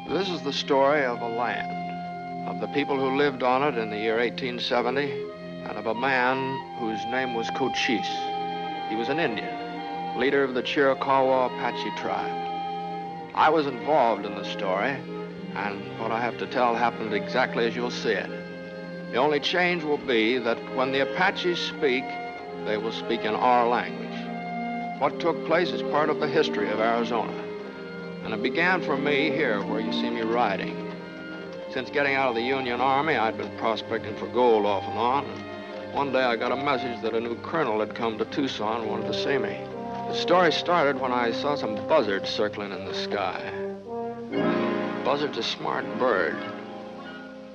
This is the story of a land, of the people who lived on it in the year 1870, and of a man whose name was Cochise. He was an Indian, leader of the Chiricahua Apache tribe. I was involved in the story, and what I have to tell happened exactly as you'll see it. The only change will be that when the Apaches speak, they will speak in our language. What took place is part of the history of Arizona. And it began for me here, where you see me riding. Since getting out of the Union Army, I'd been prospecting for gold off and on. And one day I got a message that a new colonel had come to Tucson and wanted to see me. The story started when I saw some buzzards circling in the sky. Buzzard's a smart bird.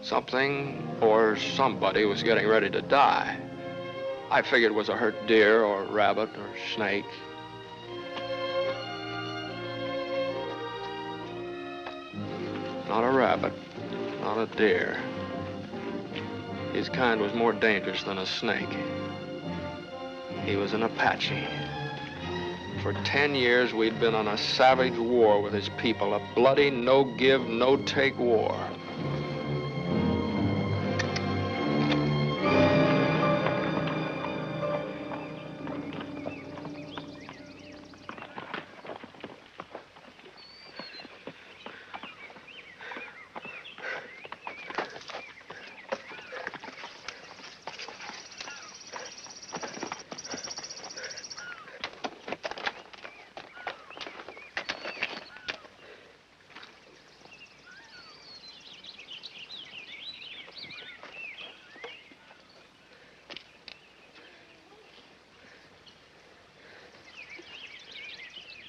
Something or somebody was getting ready to die. I figured it was a hurt deer or rabbit or snake. Not a rabbit, not a deer. His kind was more dangerous than a snake. He was an Apache. For 10 years, we'd been on a savage war with his people, a bloody, no-give, no-take war.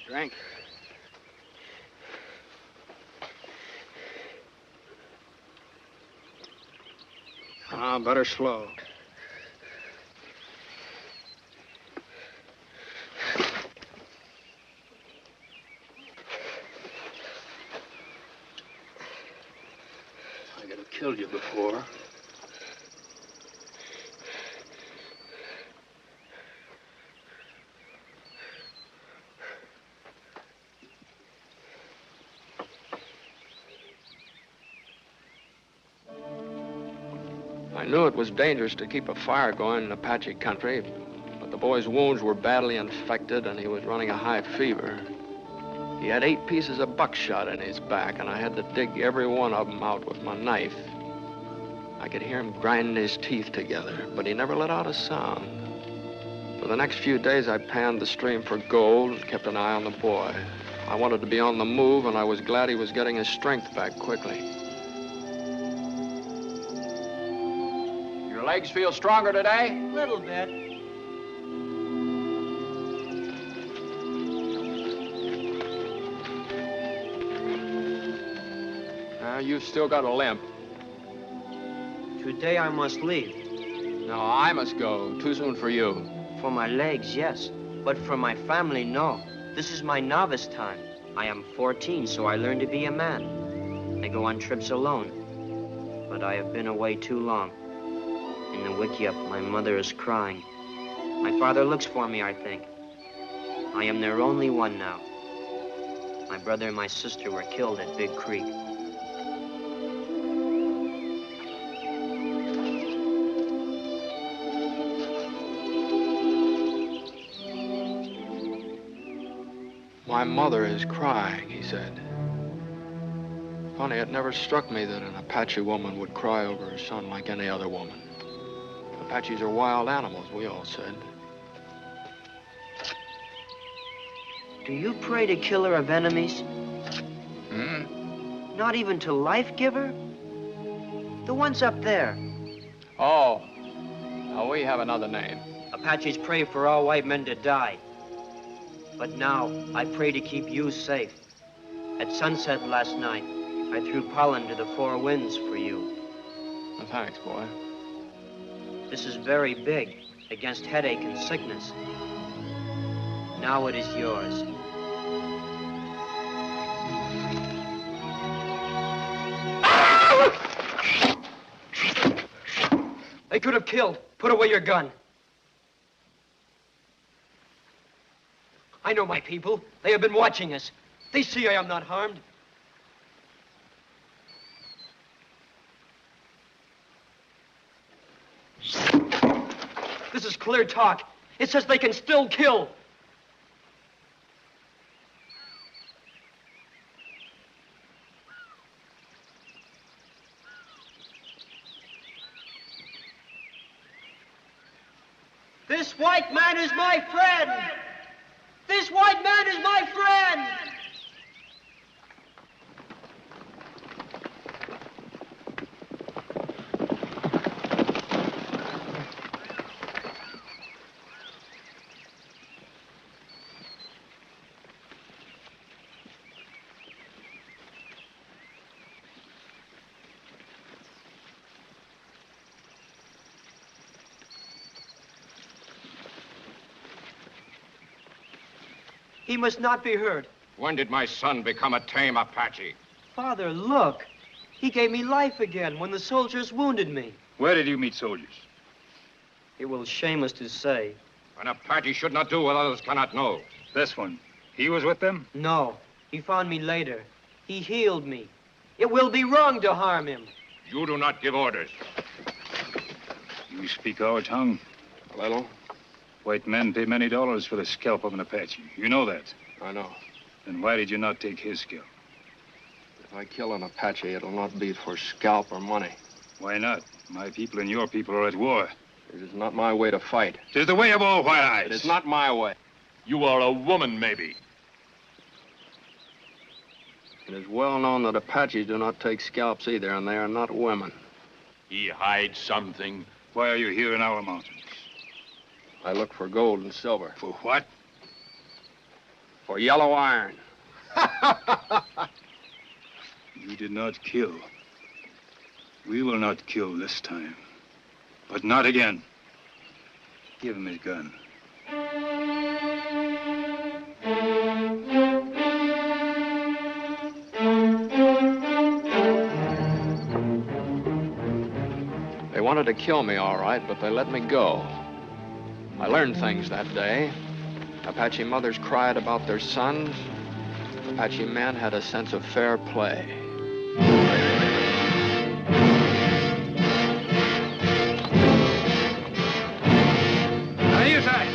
Drink. Better slow. I could have killed you before. I knew it was dangerous to keep a fire going in Apache country, but the boy's wounds were badly infected and he was running a high fever. He had 8 pieces of buckshot in his back, and I had to dig every one of them out with my knife. I could hear him grinding his teeth together, but he never let out a sound. For the next few days, I panned the stream for gold and kept an eye on the boy. I wanted to be on the move, and I was glad he was getting his strength back quickly. Your legs feel stronger today? A little bit. You've still got a limp. Today I must leave. No, I must go. Too soon for you. For my legs, yes. But for my family, no. This is my novice time. I am 14, so I learn to be a man. I go on trips alone. But I have been away too long. In the wickiup, my mother is crying. My father looks for me, I think. I am their only one now. My brother and my sister were killed at Big Creek. My mother is crying, he said. Funny, it never struck me that an Apache woman would cry over her son like any other woman. Apaches are wild animals, we all said. Do you pray to killer of enemies? Not even to Life Giver? The ones up there. Oh, we have another name. Apaches pray for all white men to die. But now, I pray to keep you safe. At sunset last night, I threw pollen to the 4 winds for you. Well, thanks, boy. This is very big, against headache and sickness. Now it is yours. They could have killed. Put away your gun. I know my people. They have been watching us. They see I am not harmed. This is clear talk. It says they can still kill. This white man is my friend. This white man is my friend. He must not be hurt. When did my son become a tame Apache? Father, look. He gave me life again when the soldiers wounded me. Where did you meet soldiers? It will shame us to say. An Apache should not do what others cannot know. This one. He was with them? No. He found me later. He healed me. It will be wrong to harm him. You do not give orders. You speak our tongue. A little. White men pay many dollars for the scalp of an Apache. You know that. I know. Then why did you not take his scalp? If I kill an Apache, it'll not be for scalp or money. Why not? My people and your people are at war. It is not my way to fight. It is the way of all white eyes. It is not my way. You are a woman, maybe. It is well known that Apaches do not take scalps either, and they are not women. He hides something. Why are you here in our mountains? I look for gold and silver. For what? For yellow iron. You did not kill. We will not kill this time. But not again. Give him his gun. They wanted to kill me, all right, but they let me go. I learned things that day. Apache mothers cried about their sons. Apache men had a sense of fair play. On your side.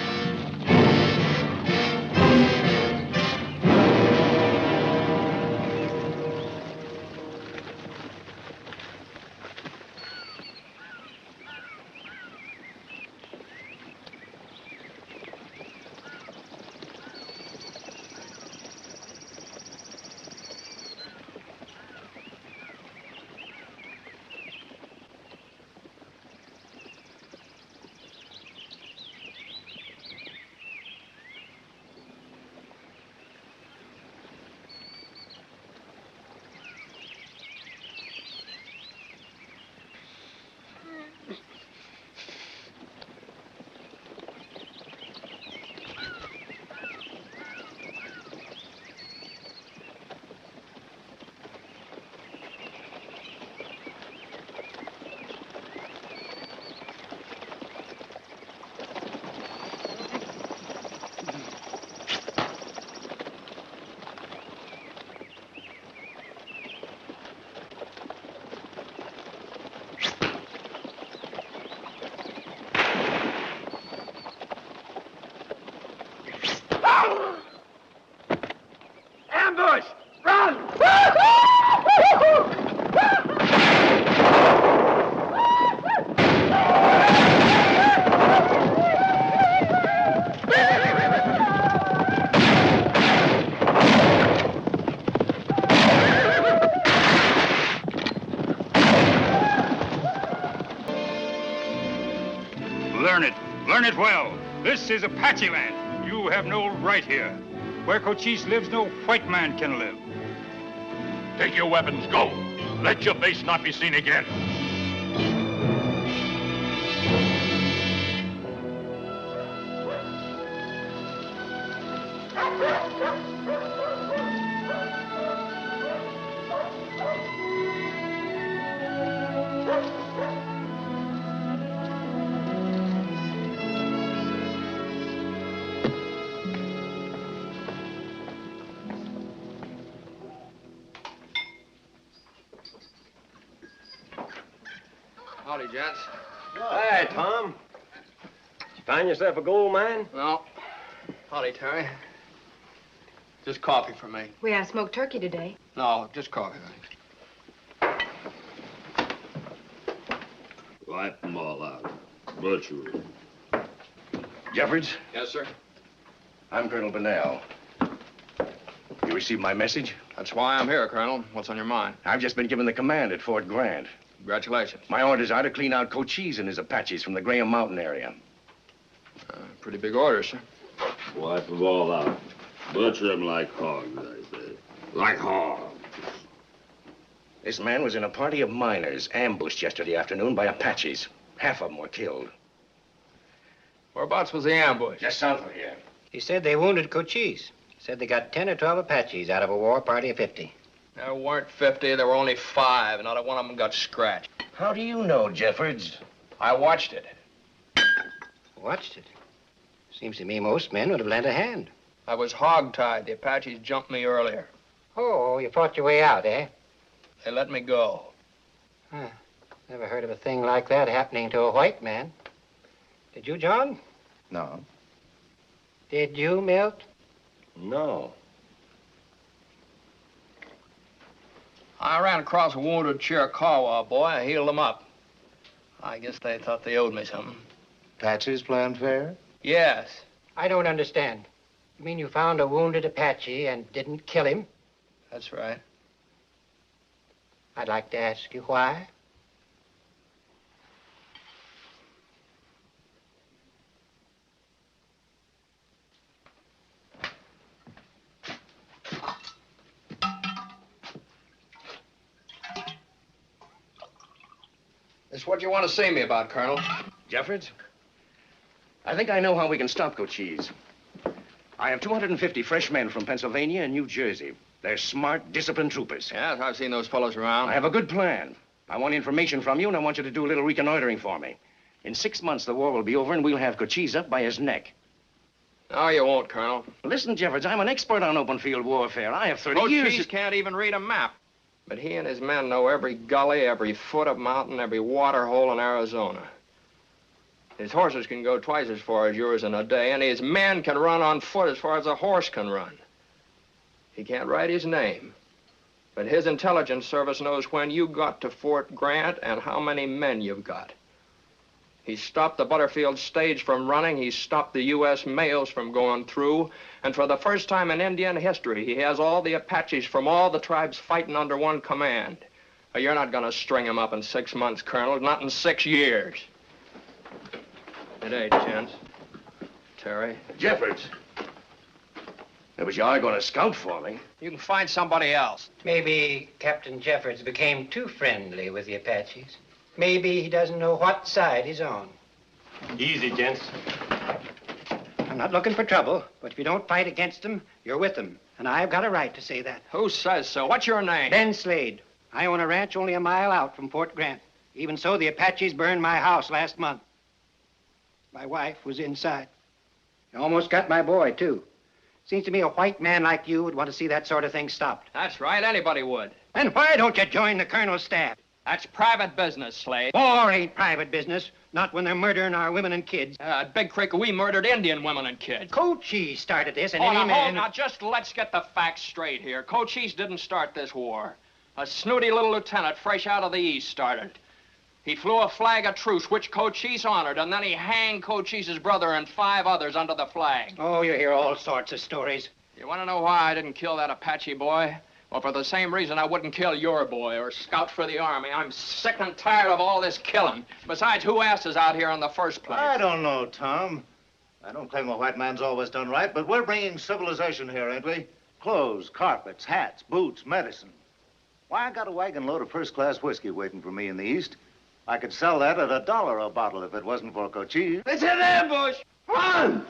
Learn it well. This is Apache land. You have no right here. Where Cochise lives, no white man can live. Take your weapons, go. Let your face not be seen again. Howdy, gents. Hey, Tom. Find yourself a gold mine? No. Howdy, Terry. Just coffee for me. We had smoked turkey today. No, just coffee, thanks. Wipe them all out. Butcher 'em. Jeffords, Yes, sir. I'm Colonel Betrayal. You received my message? That's why I'm here, Colonel. What's on your mind? I've just been given the command at Fort Grant. Congratulations. My orders are to clean out Cochise and his Apaches from the Graham Mountain area. Pretty big order, sir. Wipe them all out. Butcher them like hogs, I say. Like hogs. This man was in a party of miners ambushed yesterday afternoon by Apaches. Half of them were killed. Whereabouts was the ambush? Just south of here. He said they wounded Cochise. Said they got 10 or 12 Apaches out of a war party of 50. There weren't 50, there were only 5. Not a one of them got scratched. How do you know, Jeffords? I watched it. Watched it. Seems to me most men would have lent a hand. I was hogtied. The Apaches jumped me earlier. Oh, you fought your way out, eh? They let me go. Huh. Never heard of a thing like that happening to a white man. Did you, John? No. Did you, Milt? No. I ran across a wounded Chiricahua boy. I healed him up. I guess they thought they owed me something. Apaches playing fair? Yes. I don't understand. You mean you found a wounded Apache and didn't kill him? That's right. I'd like to ask you why. It's what you want to see me about, Colonel. Jeffords? I think I know how we can stop Cochise. I have 250 fresh men from Pennsylvania and New Jersey. They're smart, disciplined troopers. Yes, I've seen those fellows around. I have a good plan. I want information from you, and I want you to do a little reconnoitering for me. In 6 months, the war will be over, and we'll have Cochise up by his neck. No, you won't, Colonel. Listen, Jeffords, I'm an expert on open field warfare. I have 30 years... Cochise can't even read a map. But he and his men know every gully, every foot of mountain, every water hole in Arizona. His horses can go twice as far as yours in a day, and his men can run on foot as far as a horse can run. He can't write his name, but his intelligence service knows when you got to Fort Grant and how many men you've got. He stopped the Butterfield stage from running. He stopped the U.S. mails from going through. And for the first time in Indian history, he has all the Apaches from all the tribes fighting under one command. Now, you're not going to string him up in 6 months, Colonel, not in 6 years. Good day, gents. Terry. Jeffords. But you are going to scout for me. You can find somebody else. Maybe Captain Jeffords became too friendly with the Apaches. Maybe he doesn't know what side he's on. Easy, gents. I'm not looking for trouble, but if you don't fight against them, you're with them. And I've got a right to say that. Who says so? What's your name? Ben Slade. I own a ranch only a mile out from Fort Grant. Even so, the Apaches burned my house last month. My wife was inside. They almost got my boy, too. Seems to me a white man like you would want to see that sort of thing stopped. That's right, anybody would. Then why don't you join the colonel's staff? That's private business, Slade. War ain't private business, not when they're murdering our women and kids. At Big Creek, we murdered Indian women and kids. Cochise started this, and Oh, any now, man... hold, now, just let's get the facts straight here. Cochise didn't start this war. A snooty little lieutenant fresh out of the East started. He flew a flag of truce, which Cochise honored, and then he hanged Cochise's brother and 5 others under the flag. Oh, you hear all sorts of stories. You want to know why I didn't kill that Apache boy? Well, for the same reason I wouldn't kill your boy or scout for the Army. I'm sick and tired of all this killing. Besides, who asked us out here in the first place? I don't know, Tom. I don't claim a white man's always done right, but we're bringing civilization here, ain't we? Clothes, carpets, hats, boots, medicine. Why, I got a wagon load of first-class whiskey waiting for me in the East. I could sell that at $1 a bottle if it wasn't for Cochise. It's an ambush! Run!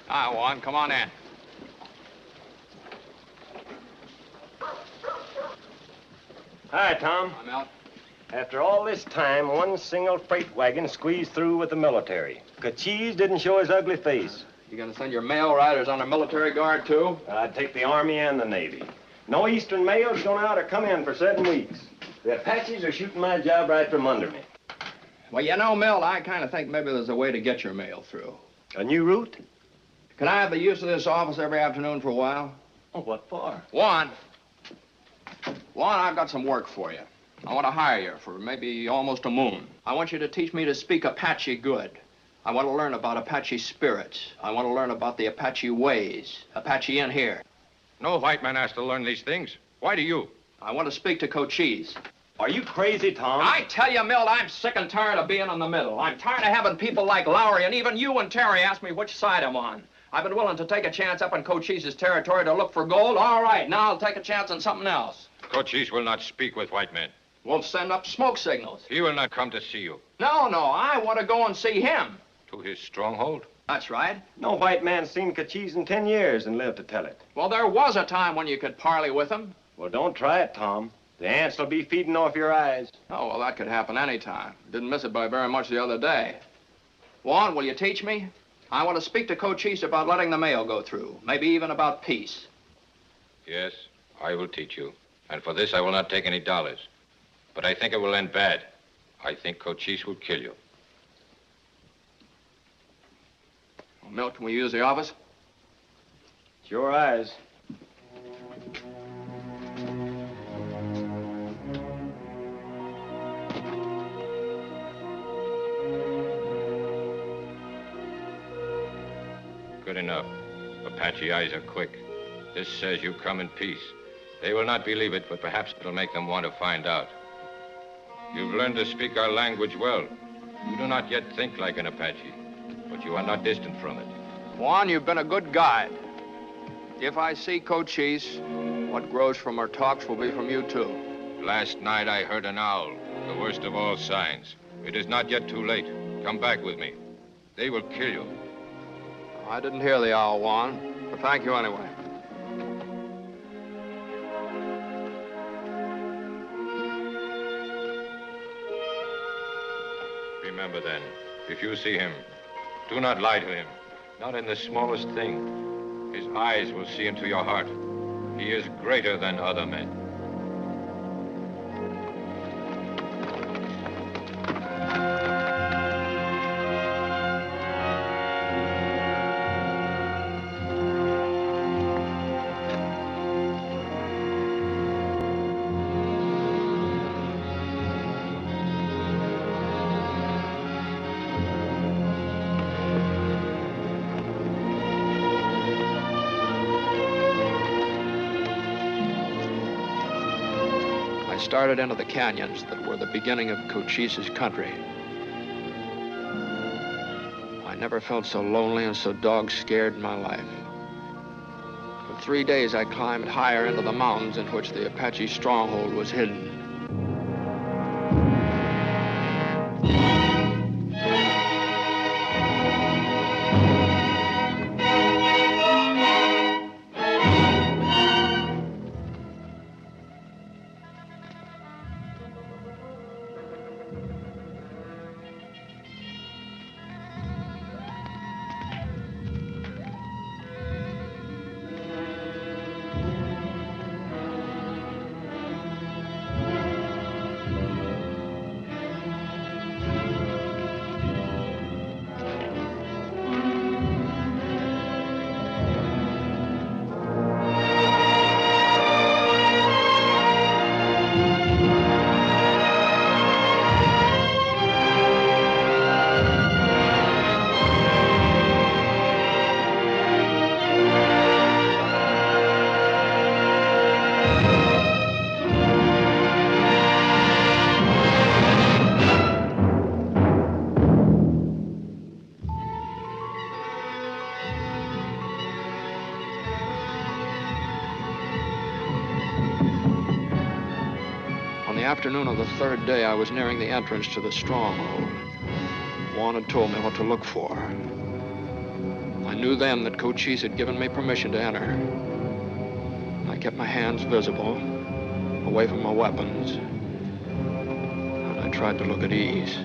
Hi, Juan. Come on in. Hi, Tom. I'm out. After all this time, one single freight wagon squeezed through with the military. Cochise didn't show his ugly face. You gonna send your mail riders on a military guard, too? I'd take the Army and the Navy. No Eastern mail's going out or come in for 7 weeks. The Apaches are shooting my job right from under me. Well, you know, Milt, I kind of think maybe there's a way to get your mail through. A new route? Can I have the use of this office every afternoon for a while? Oh, what for? One, I've got some work for you. I want to hire you for maybe almost a moon. I want you to teach me to speak Apache good. I want to learn about Apache spirits. I want to learn about the Apache ways. Apache in here. No white man has to learn these things. Why do you? I want to speak to Cochise. Are you crazy, Tom? I tell you, Milt, I'm sick and tired of being in the middle. I'm tired of having people like Lowry and even you and Terry ask me which side I'm on. I've been willing to take a chance up in Cochise's territory to look for gold. All right, now I'll take a chance on something else. Cochise will not speak with white men. Won't send up smoke signals. He will not come to see you. No, I want to go and see him. To his stronghold? That's right. No white man's seen Cochise in 10 years and lived to tell it. Well, there was a time when you could parley with him. Well, don't try it, Tom. The ants will be feeding off your eyes. Oh, well, that could happen any time. Didn't miss it by very much the other day. Juan, will you teach me? I want to speak to Cochise about letting the mail go through. Maybe even about peace. Yes, I will teach you. And for this, I will not take any dollars. But I think it will end bad. I think Cochise will kill you. Well, Milt, can we use the office? It's your eyes. Good enough. Apache eyes are quick. This says you come in peace. They will not believe it, but perhaps it'll make them want to find out. You've learned to speak our language well. You do not yet think like an Apache, but you are not distant from it. Juan, you've been a good guide. If I see Cochise, what grows from our talks will be from you, too. Last night I heard an owl, the worst of all signs. It is not yet too late. Come back with me. They will kill you. I didn't hear the owl, Juan, but thank you anyway. Remember then, if you see him, do not lie to him. Not in the smallest thing. His eyes will see into your heart. He is greater than other men. I started into the canyons that were the beginning of Cochise's country. I never felt so lonely and so dog-scared in my life. For 3 days, I climbed higher into the mountains in which the Apache stronghold was hidden. On the afternoon of the third day, I was nearing the entrance to the stronghold. Juan had told me what to look for. I knew then that Cochise had given me permission to enter. I kept my hands visible, away from my weapons, and I tried to look at ease.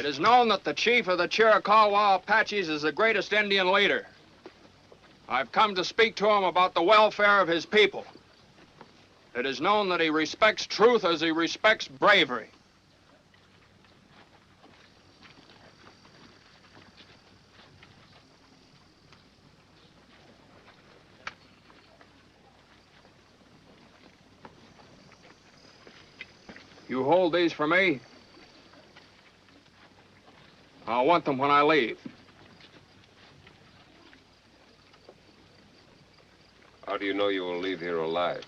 is known that the chief of the Chiricahua Apaches is the greatest Indian leader. I've come to speak to him about the welfare of his people. It is known that he respects truth as he respects bravery. You hold these for me? I'll want them when I leave. How do you know you will leave here alive?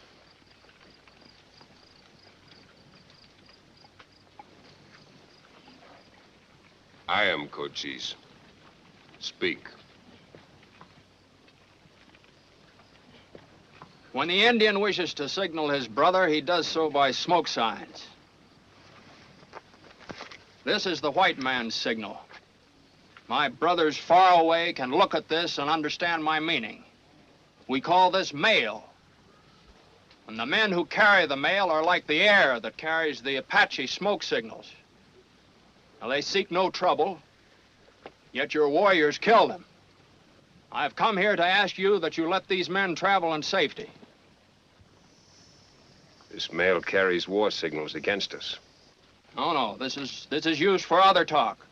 I am Cochise. Speak. When the Indian wishes to signal his brother, he does so by smoke signs. This is the white man's signal. My brothers far away can look at this and understand my meaning. We call this mail. And the men who carry the mail are like the air that carries the Apache smoke signals. Now, they seek no trouble, yet your warriors kill them. I've come here to ask you that you let these men travel in safety. This mail carries war signals against us. No, this is used for other talk.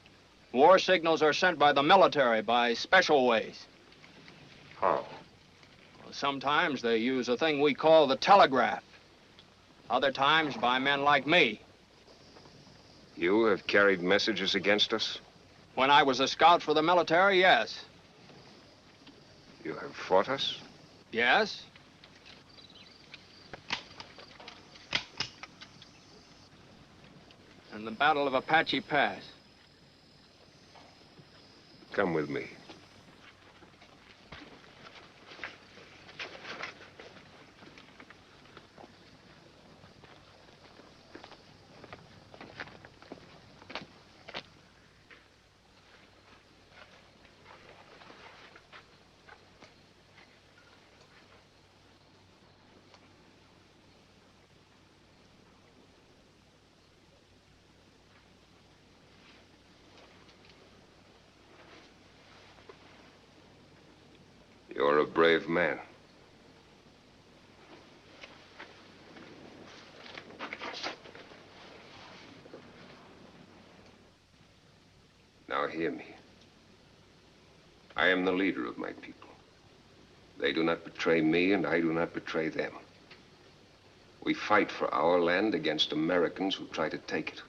War signals are sent by the military by special ways. How? Well, sometimes they use a thing we call the telegraph. Other times by men like me. You have carried messages against us? When I was a scout for the military, yes. You have fought us? Yes. In the Battle of Apache Pass. Come with me. You're a brave man. Now hear me. I am the leader of my people. They do not betray me, and I do not betray them. We fight for our land against Americans who try to take it.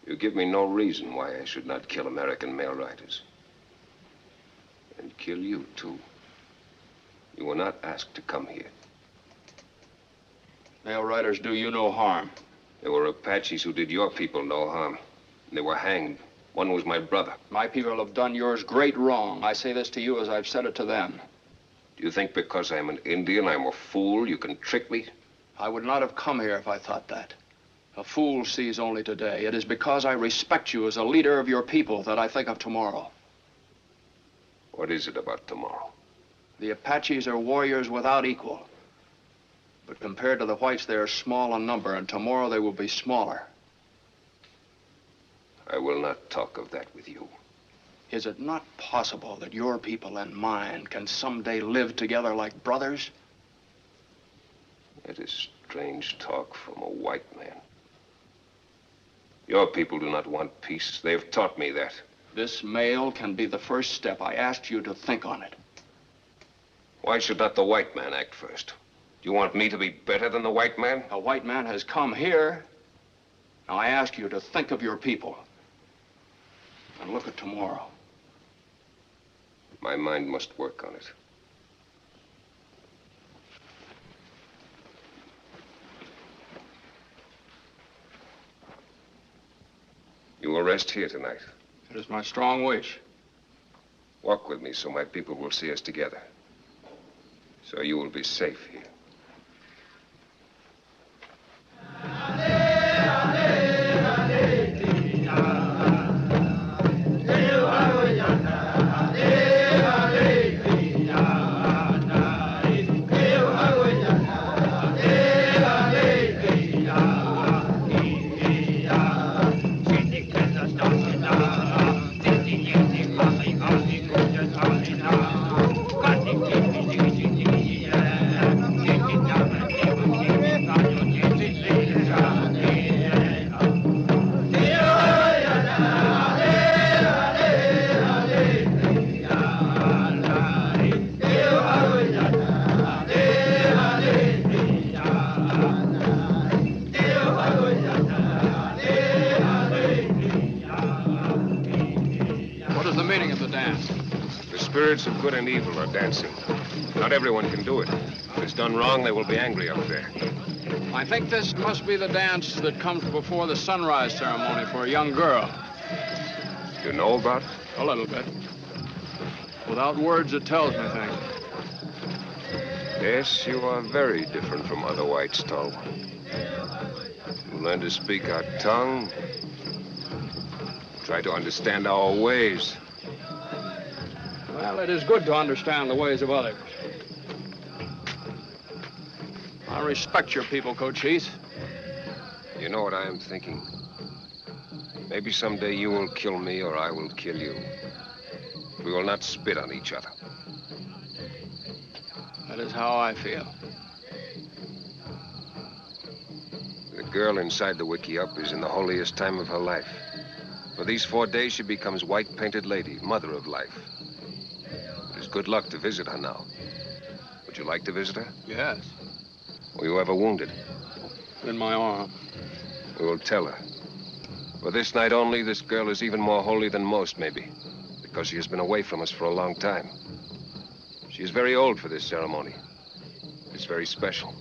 You give me no reason why I should not kill American mail riders. And kill you, too. You were not asked to come here. Mail riders do you no harm. There were Apaches who did your people no harm. They were hanged. One was my brother. My people have done yours great wrong. I say this to you as I've said it to them. Do you think because I'm an Indian, I'm a fool, you can trick me? I would not have come here if I thought that. A fool sees only today. It is because I respect you as a leader of your people that I think of tomorrow. What is it about tomorrow? The Apaches are warriors without equal. But compared to the whites, they are small in number, and tomorrow they will be smaller. I will not talk of that with you. Is it not possible that your people and mine can someday live together like brothers? It is strange talk from a white man. Your people do not want peace. They have taught me that. This mail can be the first step. I asked you to think on it. Why should not the white man act first? Do you want me to be better than the white man? A white man has come here. Now I ask you to think of your people. And look at tomorrow. My mind must work on it. You will rest here tonight. It is my strong wish. Walk with me so my people will see us together. So you will be safe here. spirits of good and evil are dancing. Not everyone can do it. If it's done wrong, they will be angry up there. I think this must be the dance that comes before the sunrise ceremony for a young girl. You know about it? A little bit. Without words, it tells me things. Yes, you are very different from other whites, Tall One. You learn to speak our tongue. Try to understand our ways. Well, it is good to understand the ways of others. I respect your people, Cochise. You know what I am thinking? Maybe someday you will kill me or I will kill you. We will not spit on each other. That is how I feel. The girl inside the wiki-up is in the holiest time of her life. For these 4 days, she becomes white-painted lady, mother of life. It is good luck to visit her now. Would you like to visit her? Yes. Were you ever wounded? In my arm. We will tell her. For this night only, this girl is even more holy than most, maybe. Because she has been away from us for a long time. She is very old for this ceremony. It's very special.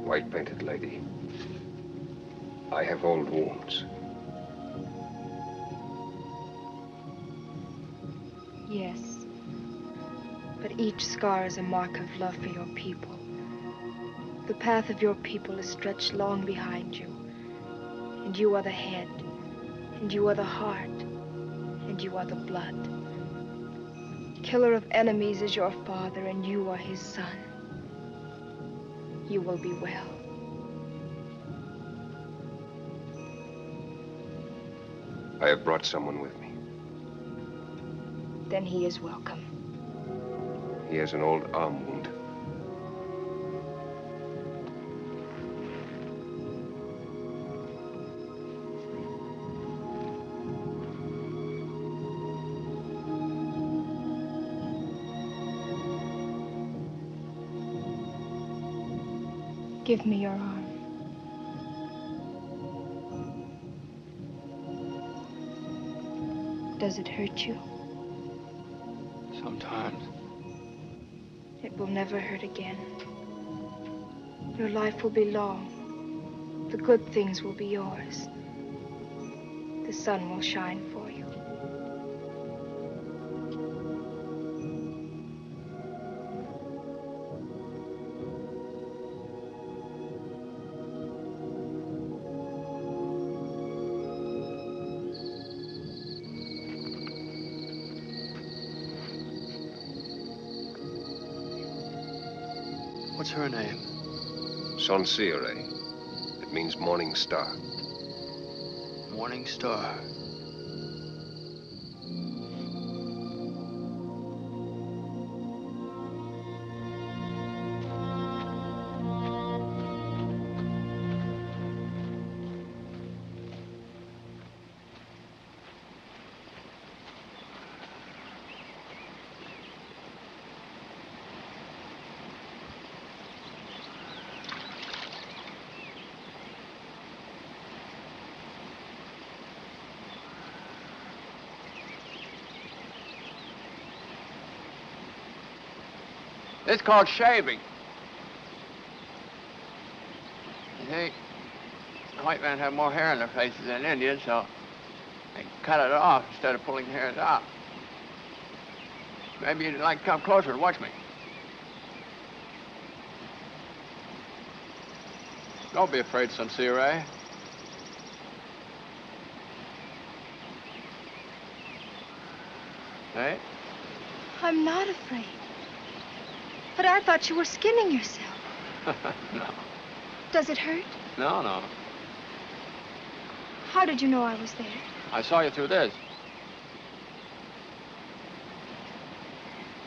White-painted lady. I have old wounds. Yes. But each scar is a mark of love for your people. The path of your people is stretched long behind you. And you are the head. And you are the heart. And you are the blood. Killer of enemies is your father, and you are his son. You will be well. I have brought someone with me. Then he is welcome. He has an old arm wound. Give me your arm. Does it hurt you? Sometimes. It will never hurt again. Your life will be long. The good things will be yours. The sun will shine for you. What's her name? Sonsiere. It means morning star. Morning Star. It's called shaving. You see, white men have more hair in their faces than Indians, so they cut it off instead of pulling the hairs out. Maybe you'd like to come closer and watch me. Don't be afraid, Sonsiere. Hey? I'm not afraid. But I thought you were skinning yourself. No. Does it hurt? No, no. How did you know I was there? I saw you through this.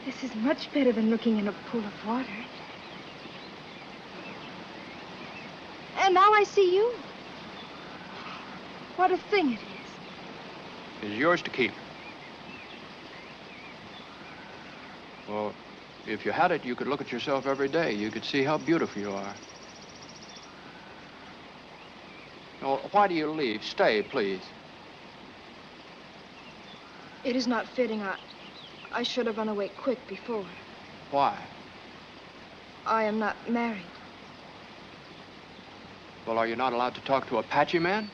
This is much better than looking in a pool of water. And now I see you. What a thing it is. It's yours to keep. Well, if you had it, you could look at yourself every day. You could see how beautiful you are. Oh, why do you leave? Stay, please. It is not fitting. I should have run away quick before. Why? I am not married. Well, are you not allowed to talk to Apache men?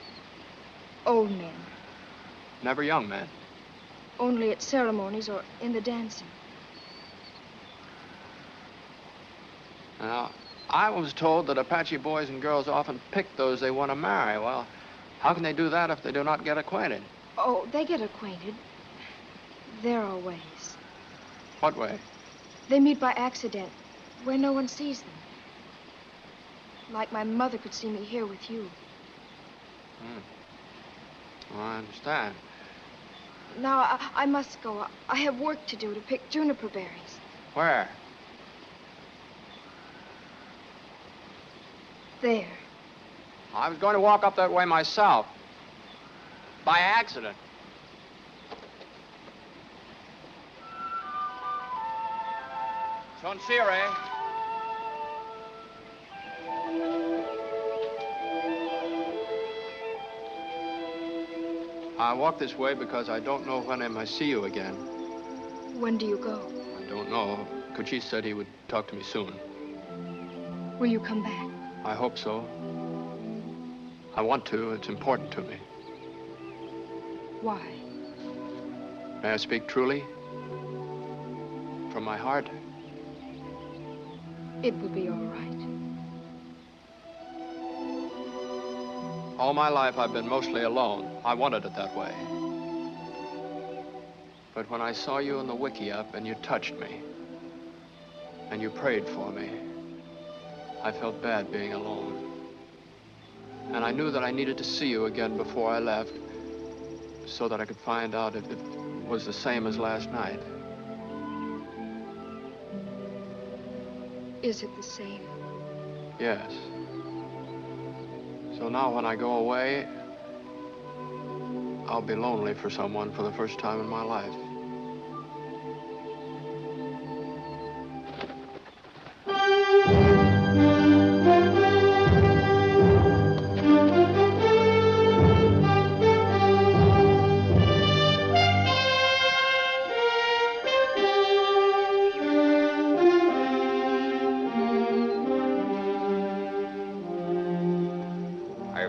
Old men. Never young men. Only at ceremonies or in the dancing. Now, I was told that Apache boys and girls often pick those they want to marry. Well, how can they do that if they do not get acquainted? Oh, they get acquainted. There are ways. What way? They meet by accident, where no one sees them. Like my mother could see me here with you. Well, I understand. Now, I must go. I have work to do to pick juniper berries. Where? There. I was going to walk up that way myself. By accident. Sonsire. I walk this way because I don't know when I may see you again. When do you go? I don't know. Cochise said he would talk to me soon. Will you come back? I hope so. I want to. It's important to me. Why? May I speak truly? From my heart? It will be all right. All my life, I've been mostly alone. I wanted it that way. But when I saw you in the wickiup and you touched me, and you prayed for me, I felt bad being alone. And I knew that I needed to see you again before I left, so that I could find out if it was the same as last night. Is it the same? Yes. So now when I go away, I'll be lonely for someone for the first time in my life.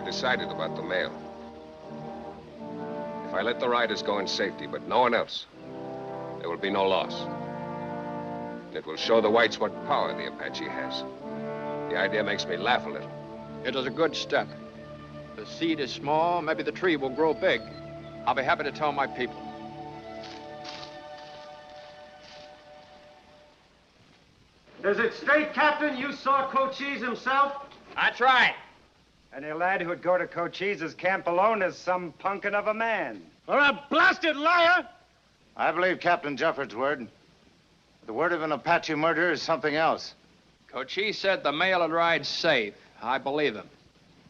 Decided about the mail. If I let the riders go in safety, but no one else, there will be no loss. And it will show the whites what power the Apache has. The idea makes me laugh a little. It is a good step. The seed is small, maybe the tree will grow big. I'll be happy to tell my people. Is it straight, Captain? You saw Cochise himself? That's right. And a lad who'd go to Cochise's camp alone is some punkin of a man. Or a blasted liar! I believe Captain Jeffords' word. The word of an Apache murderer is something else. Cochise said the mail would ride safe. I believe him.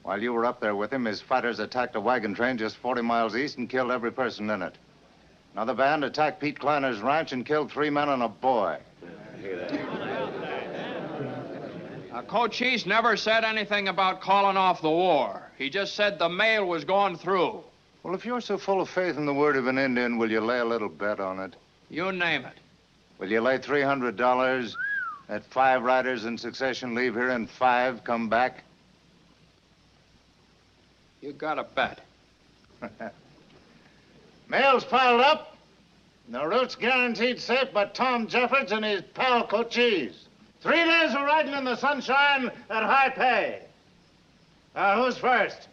While you were up there with him, his fighters attacked a wagon train just 40 miles east and killed every person in it. Another band attacked Pete Kleiner's ranch and killed 3 men and a boy. Cochise never said anything about calling off the war. He just said the mail was going through. Well, if you're so full of faith in the word of an Indian, will you lay a little bet on it? You name it. Will you lay $300 that 5 riders in succession leave here and 5 come back? You got a bet. Mail's piled up. The route's guaranteed safe by Tom Jeffords and his pal Cochise. 3 days of riding in the sunshine at high pay. Who's first?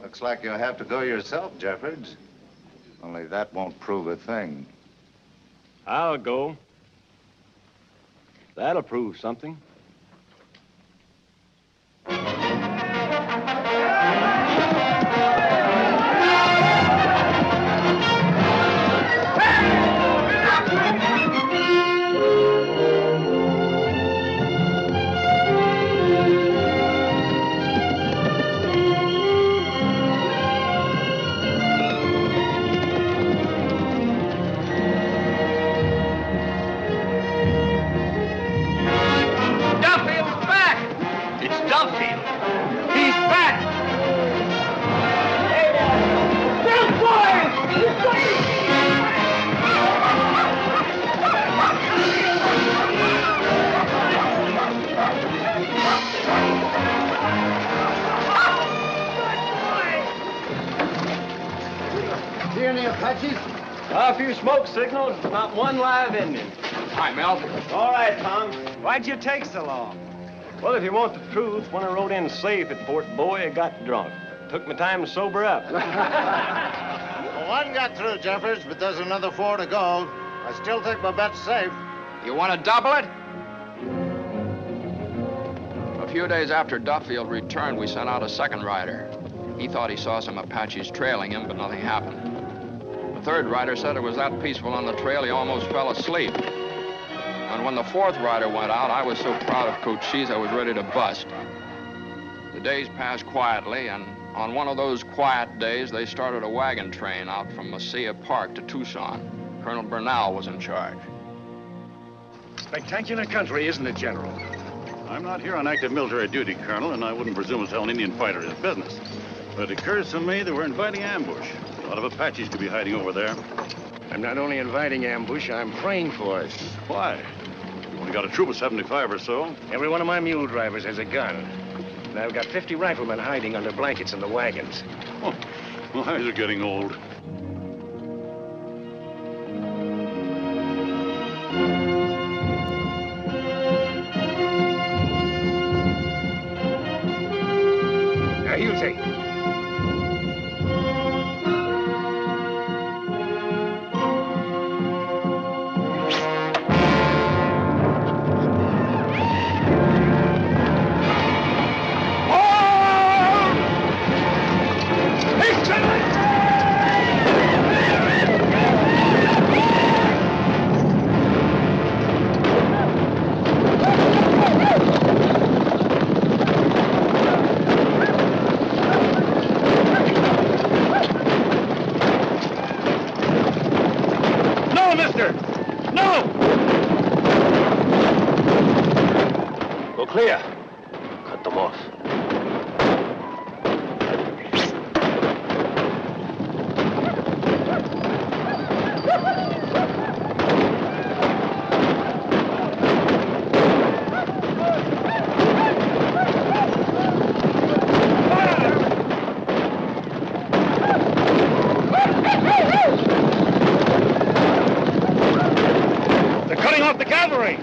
Looks like you'll have to go yourself, Jeffords. Only that won't prove a thing. I'll go. That'll prove something. Duffield. He's back! See any Apaches? A few smoke signals, not one live Indian. Hi, Mel. All right, Tom. Why'd you take so long? Well, if you want the truth, when I rode in safe at Fort Boy, I got drunk. Took my time to sober up. Well, one got through, Jeffords, but there's another 4 to go. I still think my bet's safe. You want to double it? A few days after Duffield returned, we sent out a second rider. He thought he saw some Apaches trailing him, but nothing happened. The third rider said it was that peaceful on the trail he almost fell asleep. And when the fourth rider went out, I was so proud of Cochise I was ready to bust. The days passed quietly, and on one of those quiet days, they started a wagon train out from Mesilla Park to Tucson. Colonel Bernal was in charge. Spectacular country, isn't it, General? I'm not here on active military duty, Colonel, and I wouldn't presume to tell an Indian fighter his business. But it occurs to me that we're inviting ambush. A lot of Apaches could be hiding over there. I'm not only inviting ambush, I'm praying for us. Why? You've only got a troop of 75 or so. Every one of my mule drivers has a gun. And I've got 50 riflemen hiding under blankets in the wagons. Oh, my eyes are getting old. Now, you take it. Clear. Cut them off. They're cutting off the cavalry!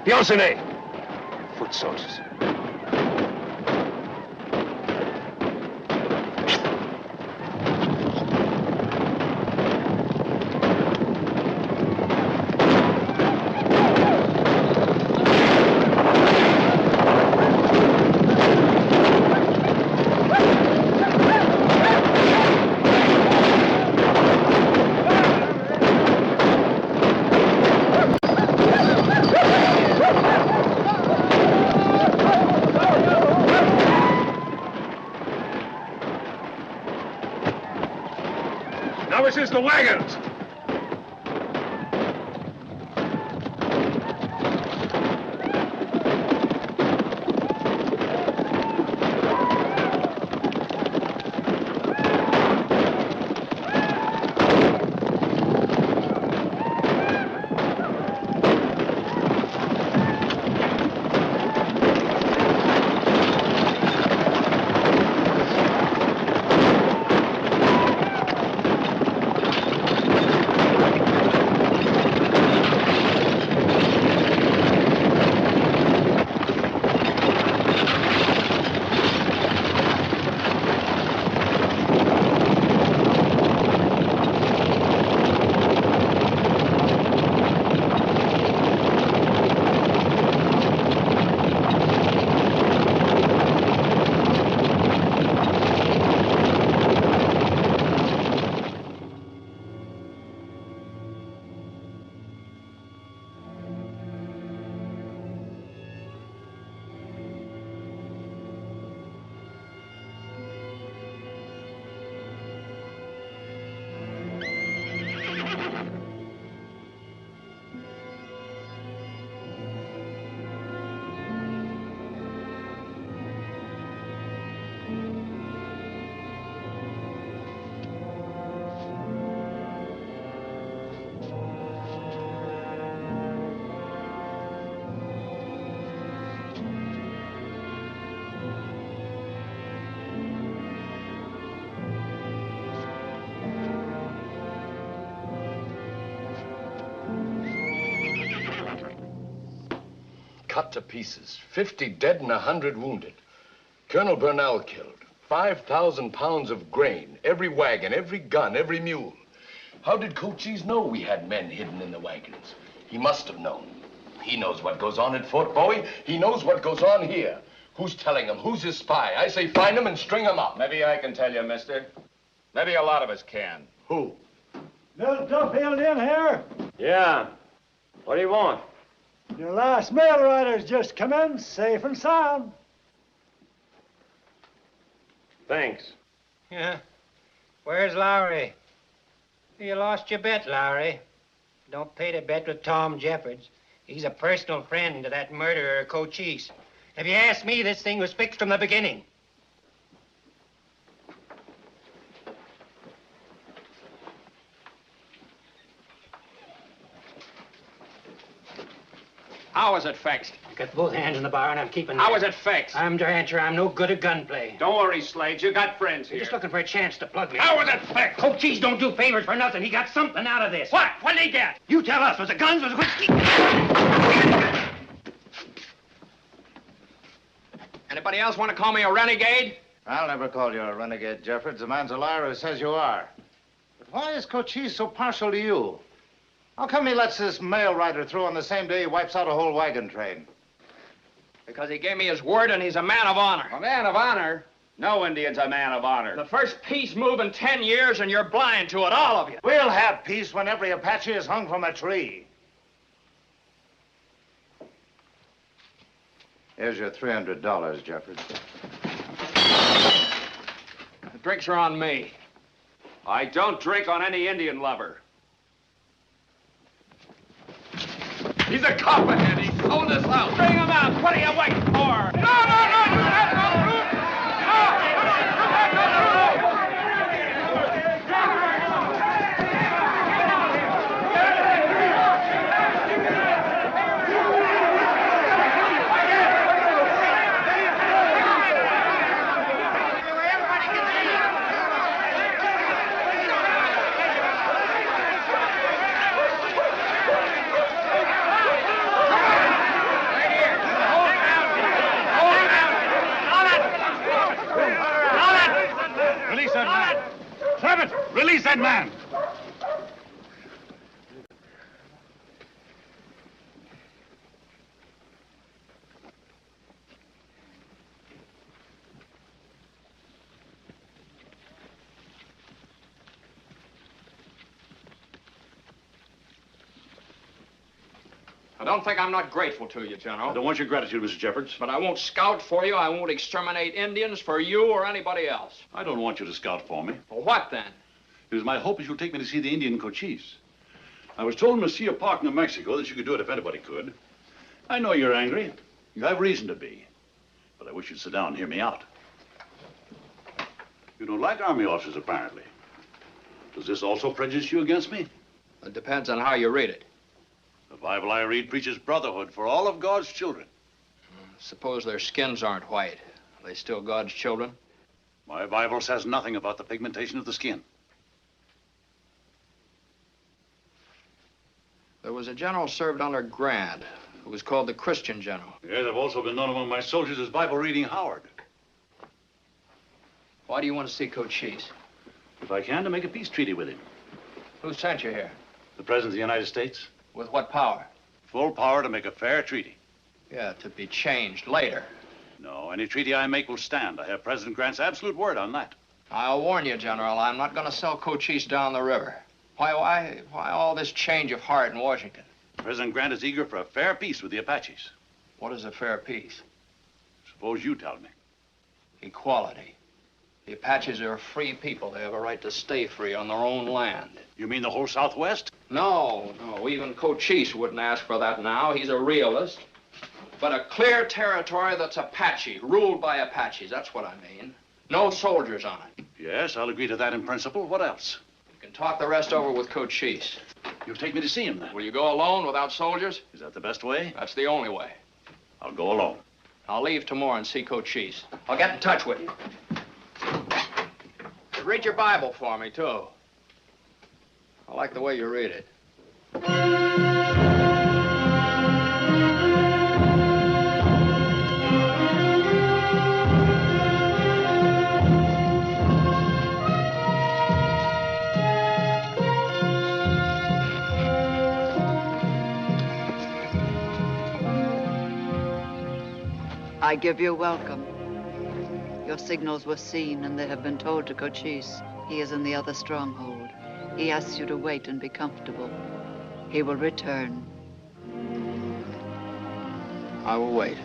Pioncenet. Foot soldiers. Now this is the wagons! cut to pieces. 50 dead and 100 wounded. Colonel Burnell killed. 5,000 pounds of grain. Every wagon, every gun, every mule. How did Cochise know we had men hidden in the wagons? He must have known. He knows what goes on at Fort Bowie. He knows what goes on here. Who's telling him? Who's his spy? I say find him and string him up. Maybe I can tell you, mister. Maybe a lot of us can. Who? Bill Duffield in here? Yeah. What do you want? Your last mail rider's just come in, safe and sound. Thanks. Yeah. Where's Lowry? You lost your bet, Lowry. Don't pay to bet with Tom Jeffords. He's a personal friend to that murderer, Cochise. If you ask me, this thing was fixed from the beginning. How was it fixed? I got both hands in the bar and I'm keeping How that. was it fixed? I'm the rancher. I'm no good at gunplay. Don't worry, Slade. You got friends here. You're just looking for a chance to plug me. How was it fixed? Cochise don't do favors for nothing. He got something out of this. What? What did he get? You tell us. Was it guns? Was it whiskey? Anybody else want to call me a renegade? I'll never call you a renegade, Jeffords. The man's a liar who says you are. But why is Cochise so partial to you? How come he lets this mail rider through on the same day he wipes out a whole wagon train? Because he gave me his word and he's a man of honor. A man of honor? No Indian's a man of honor. The first peace move in 10 years and you're blind to it, all of you. We'll have peace when every Apache is hung from a tree. Here's your $300, Jeffords. The drinks are on me. I don't drink on any Indian lover. He's a copperhead. He sold us out. Bring him out. What are you waiting for? No, no, no, you have no room. No, you have no room. Release that man! Travis, release that man! I don't think I'm not grateful to you, General. I don't want your gratitude, Mr. Jeffords. But I won't scout for you. I won't exterminate Indians for you or anybody else. I don't want you to scout for me. Well, what then? It was my hope that you'll take me to see the Indian Cochise. I was told in Mesilla Park, New Mexico, that you could do it if anybody could. I know you're angry. You have reason to be. But I wish you'd sit down and hear me out. You don't like army officers, apparently. Does this also prejudice you against me? It depends on how you read it. The Bible I read preaches brotherhood for all of God's children. Suppose their skins aren't white. Are they still God's children? My Bible says nothing about the pigmentation of the skin. There was a general served under Grant who was called the Christian general. Yes, I've also been known among my soldiers as Bible-reading Howard. Why do you want to see Cochise? If I can, to make a peace treaty with him. Who sent you here? The President of the United States. With what power? Full power to make a fair treaty. Yeah, to be changed later. No, any treaty I make will stand. I have President Grant's absolute word on that. I'll warn you, General, I'm not going to sell Cochise down the river. Why all this change of heart in Washington? President Grant is eager for a fair peace with the Apaches. What is a fair peace? Suppose you tell me. Equality. The Apaches are a free people. They have a right to stay free on their own land. You mean the whole Southwest? No. Even Cochise wouldn't ask for that now. He's a realist. But a clear territory that's Apache, ruled by Apaches. That's what I mean. No soldiers on it. Yes, I'll agree to that in principle. What else? You can talk the rest over with Cochise. You'll take me to see him, then? Will you go alone without soldiers? Is that the best way? That's the only way. I'll go alone. I'll leave tomorrow and see Cochise. I'll get in touch with you. Read your Bible for me, too. I like the way you read it. I give you welcome. Your signals were seen, and they have been told to Cochise. He is in the other stronghold. He asks you to wait and be comfortable. He will return. I will wait.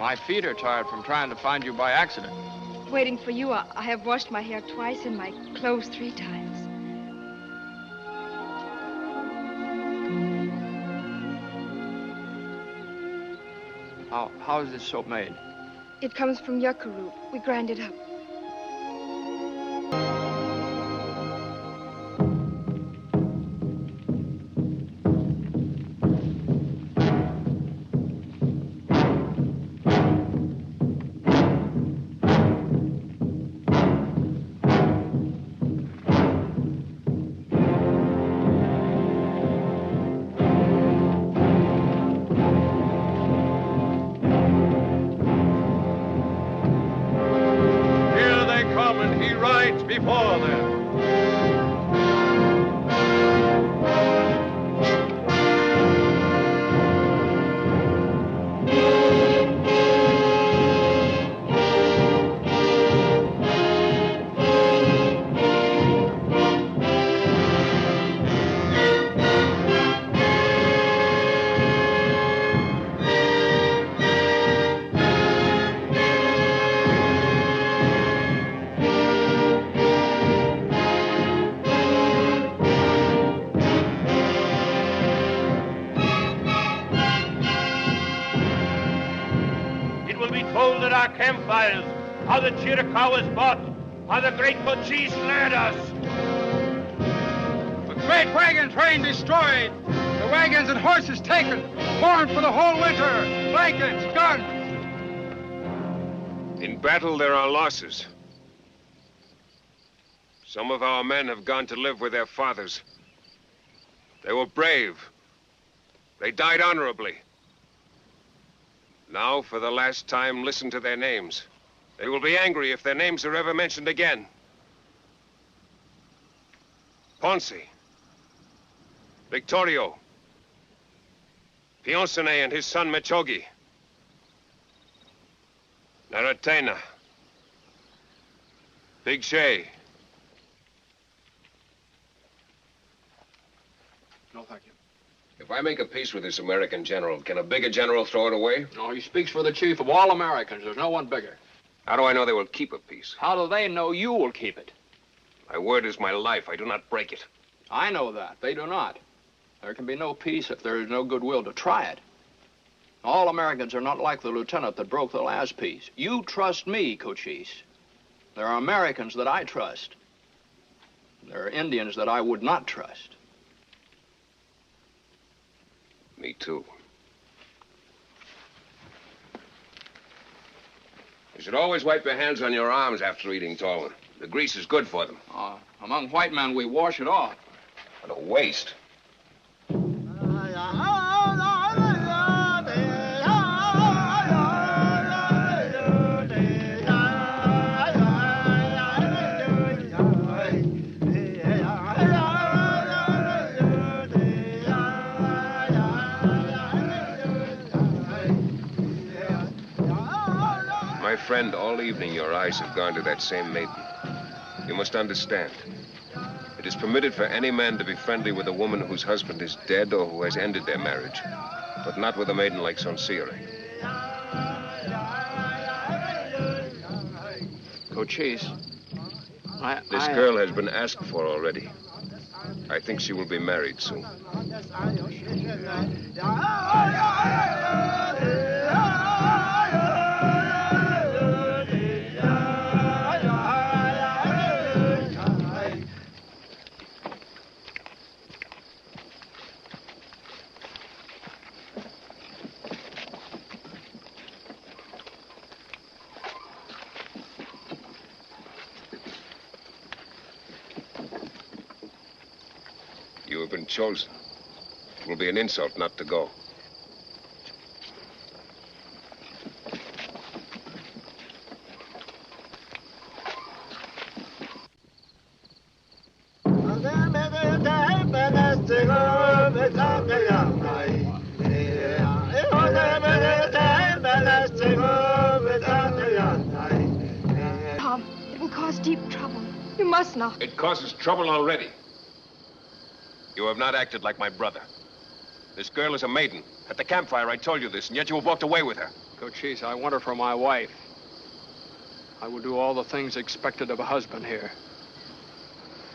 My feet are tired from trying to find you by accident. Waiting for you, I have washed my hair twice and my clothes 3 times. How is this soap made? It comes from yucca root. We grind it up. Before them. Told at our campfires how the Chiricahua was bought, how the great Cochise led us. The great wagon train destroyed, the wagons and horses taken, corn for the whole winter, blankets, guns. In battle, there are losses. Some of our men have gone to live with their fathers. They were brave. They died honorably. Now, for the last time, listen to their names. They will be angry if their names are ever mentioned again. Ponce, Victorio, Pionsone and his son Mechogi, Naratena, Big Shay. No, thank you. If I make a peace with this American general, can a bigger general throw it away? No, he speaks for the chief of all Americans. There's no one bigger. How do I know they will keep a peace? How do they know you will keep it? My word is my life. I do not break it. I know that. They do not. There can be no peace if there is no goodwill to try it. All Americans are not like the lieutenant that broke the last peace. You trust me, Cochise. There are Americans that I trust. There are Indians that I would not trust. Me too. You should always wipe your hands on your arms after eating Tolman. The grease is good for them. Among white men, we wash it off. What a waste. My friend, all evening your eyes have gone to that same maiden. You must understand. It is permitted for any man to be friendly with a woman whose husband is dead or who has ended their marriage, but not with a maiden like Sonsiere. Cochise, This girl has been asked for already. I think she will be married soon. You have been chosen. It will be an insult not to go. must not. It causes trouble already. You have not acted like my brother. This girl is a maiden. At the campfire, I told you this, and yet you have walked away with her. Cochise, I want her for my wife. I will do all the things expected of a husband here.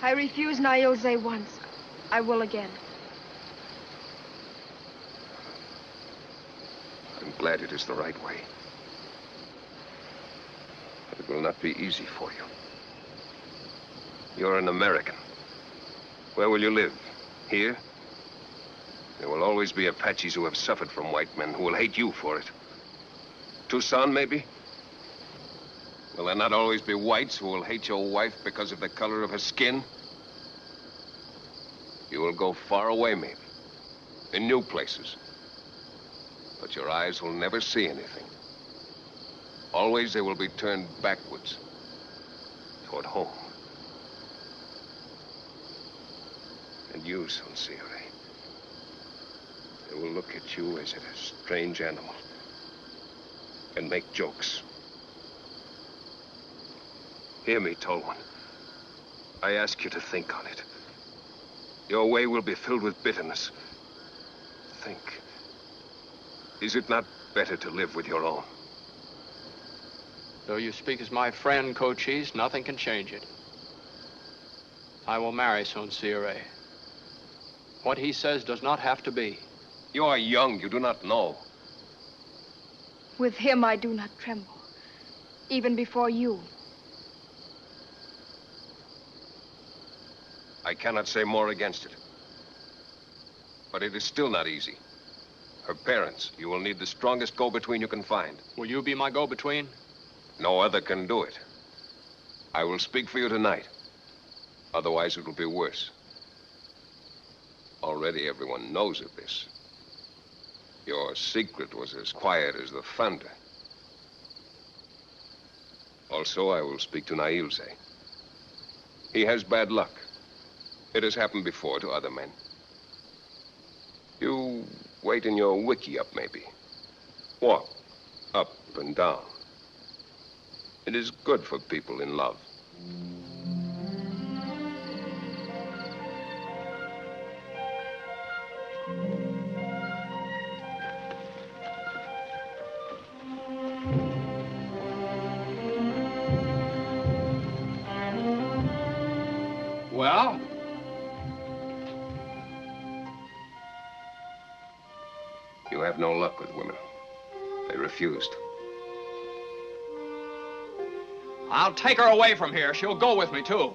I refused Nailze once. I will again. I'm glad it is the right way. But it will not be easy for you. You're an American. Where will you live? Here? There will always be Apaches who have suffered from white men who will hate you for it. Tucson, maybe? Will there not always be whites who will hate your wife because of the color of her skin? You will go far away, maybe. In new places. But your eyes will never see anything. Always they will be turned backwards. Toward home. And you, Sonsiere. They will look at you as at a strange animal. And make jokes. Hear me, Tolwan. I ask you to think on it. Your way will be filled with bitterness. Think. Is it not better to live with your own? Though you speak as my friend, Cochise, nothing can change it. I will marry Sonsiere. What he says does not have to be. You are young, you do not know. With him, I do not tremble. Even before you. I cannot say more against it. But it is still not easy. Her parents, you will need the strongest go-between you can find. Will you be my go-between? No other can do it. I will speak for you tonight. Otherwise, it will be worse. Already everyone knows of this. Your secret was as quiet as the thunder. Also, I will speak to Nailze. He has bad luck. It has happened before to other men. You wait in your wiki up, maybe. Walk up and down. It is good for people in love. Well? You have no luck with women. They refused. I'll take her away from here. She'll go with me, too.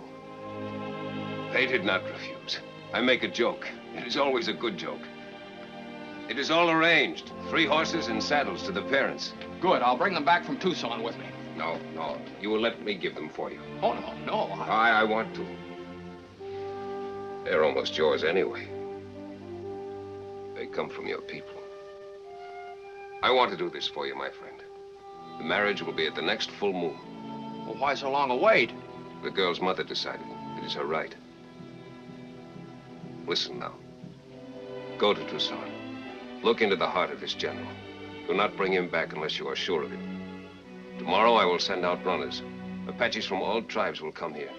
They did not refuse. I make a joke. It is always a good joke. It is all arranged. 3 horses and saddles to the parents. Good. I'll bring them back from Tucson with me. No, no. You will let me give them for you. Oh, no, no. I want to. They're almost yours anyway. They come from your people. I want to do this for you, my friend. The marriage will be at the next full moon. Well, why so long a wait? The girl's mother decided. It is her right. Listen now. Go to Tucson. Look into the heart of this general. Do not bring him back unless you are sure of him. Tomorrow I will send out runners. Apaches from all tribes will come here.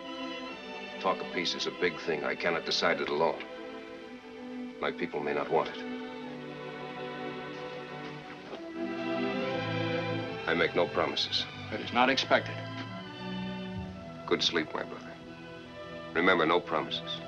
Talk of peace is a big thing. I cannot decide it alone. My people may not want it. I make no promises. It is not expected. Good sleep, my brother. Remember, no promises.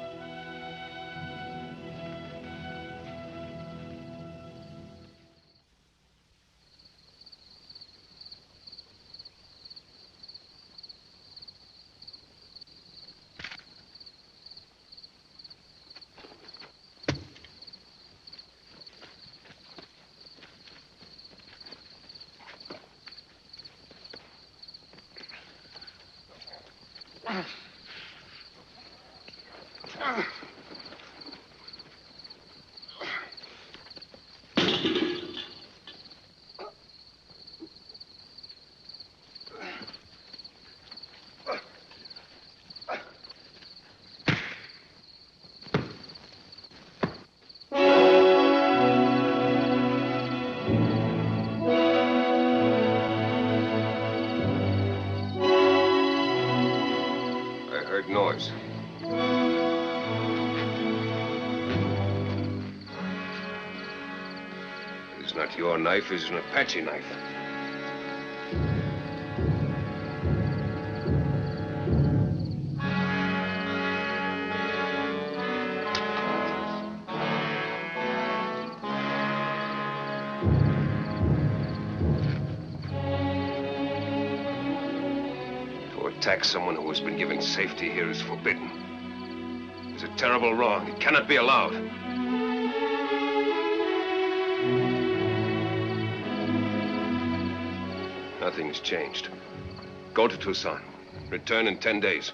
It's not your knife, it's an Apache knife. To attack someone who has been given safety here is forbidden. It's a terrible wrong. It cannot be allowed. Nothing has changed. Go to Tucson. Return in 10 days.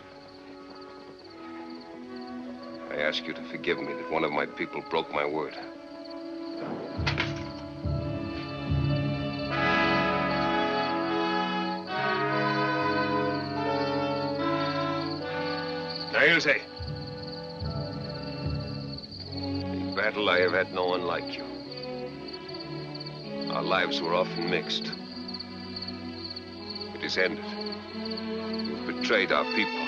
I ask you to forgive me that one of my people broke my word. Ilse. In battle, I have had no one like you. Our lives were often mixed. It is ended. You've betrayed our people.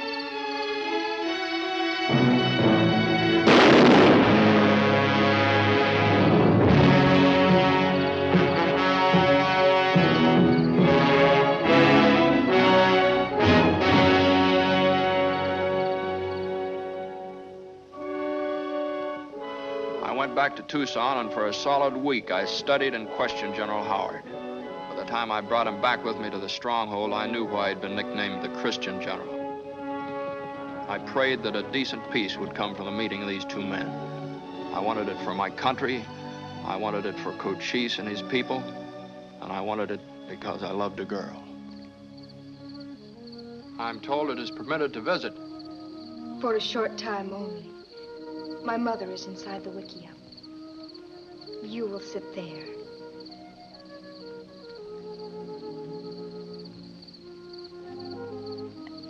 I went back to Tucson, and for a solid week, I studied and questioned General Howard. By the time I brought him back with me to the stronghold, I knew why he'd been nicknamed the Christian General. I prayed that a decent peace would come from the meeting of these two men. I wanted it for my country, I wanted it for Cochise and his people, and I wanted it because I loved a girl. I'm told it is permitted to visit. For a short time only. My mother is inside the wickiup. You will sit there.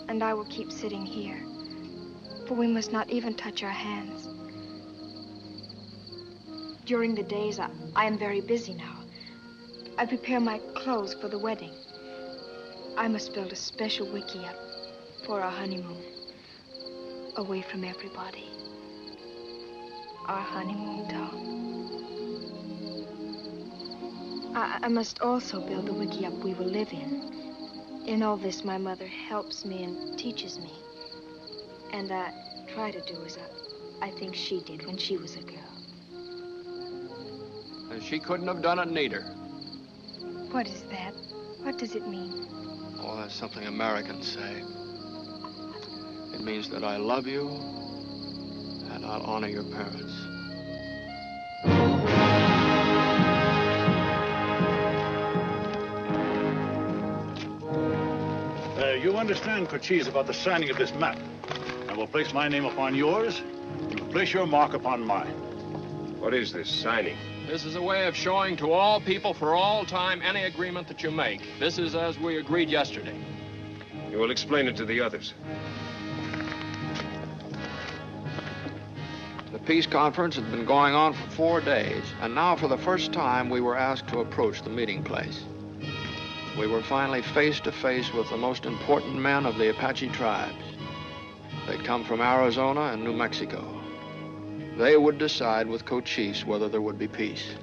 And I will keep sitting here, for we must not even touch our hands. During the days, I am very busy now. I prepare my clothes for the wedding. I must build a special wickiup for our honeymoon, away from everybody. Our honeymoon, Tom. I must also build the wickiup we will live in. In all this, my mother helps me and teaches me. And I try to do as I think she did when she was a girl. And she couldn't have done it neither. What is that? What does it mean? Oh, that's something Americans say. It means that I love you, and I'll honor your parents. You understand, Cochise, about the signing of this map. I will place my name upon yours. You will place your mark upon mine. What is this signing? This is a way of showing to all people for all time any agreement that you make. This is as we agreed yesterday. You will explain it to the others. The peace conference had been going on for 4 days, and now for the first time we were asked to approach the meeting place. We were finally face to face with the most important men of the Apache tribes. They'd come from Arizona and New Mexico. They would decide with Cochise whether there would be peace.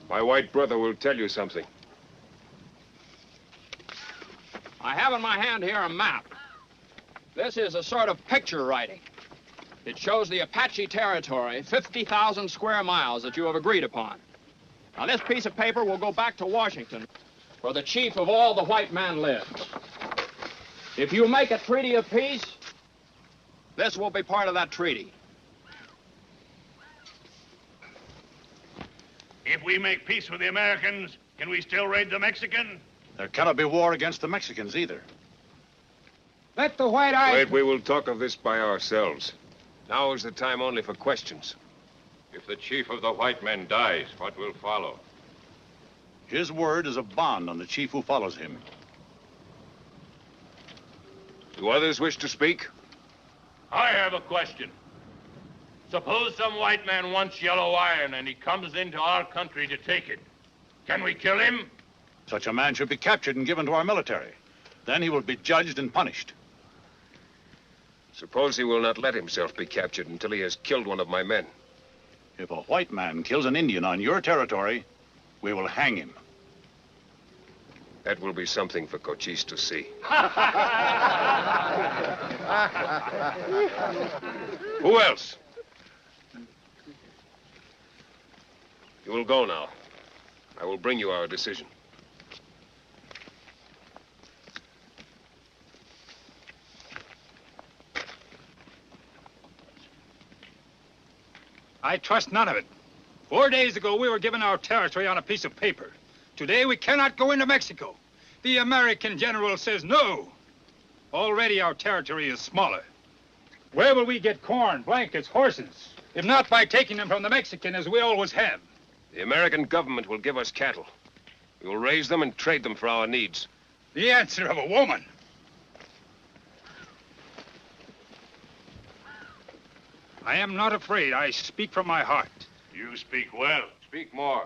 My white brother will tell you something. I have in my hand here a map. This is a sort of picture writing. It shows the Apache territory, 50,000 square miles that you have agreed upon. Now, this piece of paper will go back to Washington, where the chief of all the white men lives. If you make a treaty of peace, this will be part of that treaty. If we make peace with the Americans, can we still raid the Mexican? There cannot be war against the Mexicans either. Let the white eye... Wait, we will talk of this by ourselves. Now is the time only for questions. If the chief of the white men dies, what will follow? His word is a bond on the chief who follows him. Do others wish to speak? I have a question. Suppose some white man wants yellow iron and he comes into our country to take it. Can we kill him? Such a man should be captured and given to our military. Then he will be judged and punished. Suppose he will not let himself be captured until he has killed one of my men. If a white man kills an Indian on your territory, we will hang him. That will be something for Cochise to see. Who else? You will go now. I will bring you our decision. I trust none of it. 4 days ago, we were given our territory on a piece of paper. Today, we cannot go into Mexico. The American general says no. Already, our territory is smaller. Where will we get corn, blankets, horses? If not by taking them from the Mexican, as we always have. The American government will give us cattle. We will raise them and trade them for our needs. The answer of a woman. I am not afraid. I speak from my heart. You speak well. Speak more.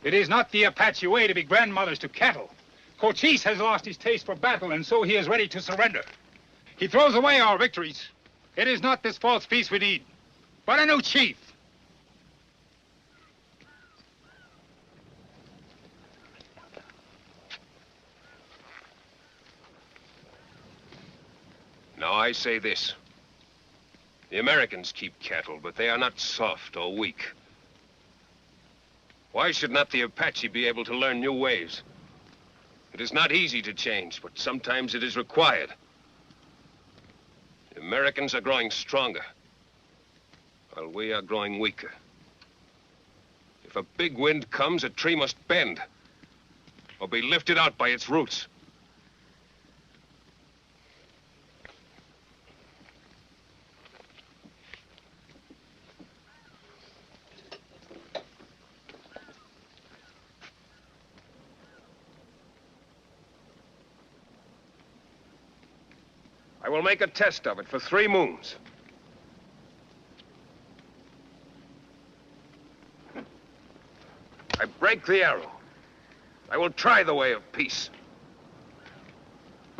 It is not the Apache way to be grandmothers to cattle. Cochise has lost his taste for battle, and so he is ready to surrender. He throws away our victories. It is not this false peace we need, but a new chief. Now I say this. The Americans keep cattle, but they are not soft or weak. Why should not the Apache be able to learn new ways? It is not easy to change, but sometimes it is required. The Americans are growing stronger, while we are growing weaker. If a big wind comes, a tree must bend, or be lifted out by its roots. I will make a test of it for 3 moons. I break the arrow. I will try the way of peace.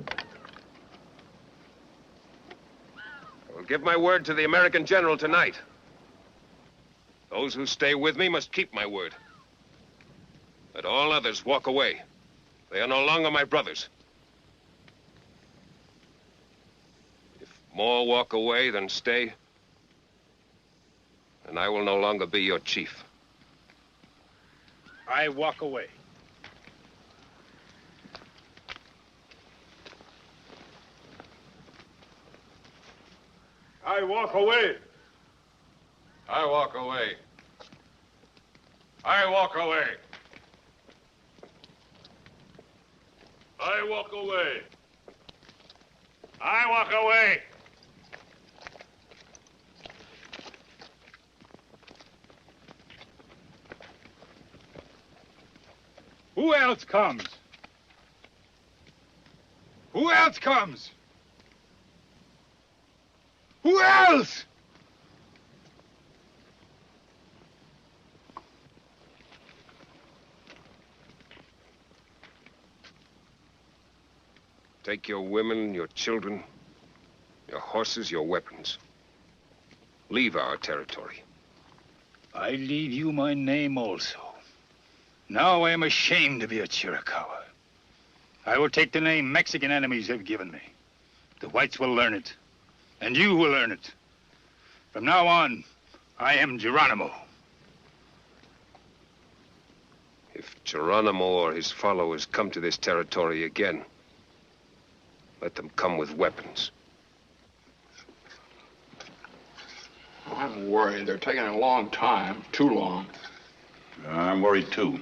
I will give my word to the American general tonight. Those who stay with me must keep my word. Let all others walk away. They are no longer my brothers. More walk away than stay, and I will no longer be your chief. I walk away. I walk away. I walk away. I walk away. I walk away. I walk away. Who else comes? Who else comes? Who else? Take your women, your children, your horses, your weapons. Leave our territory. I leave you my name also. Now I am ashamed to be a Chiricahua. I will take the name Mexican enemies have given me. The whites will learn it, and you will learn it. From now on, I am Geronimo. If Geronimo or his followers come to this territory again, let them come with weapons. I'm worried. They're taking a long time, too long. I'm worried, too.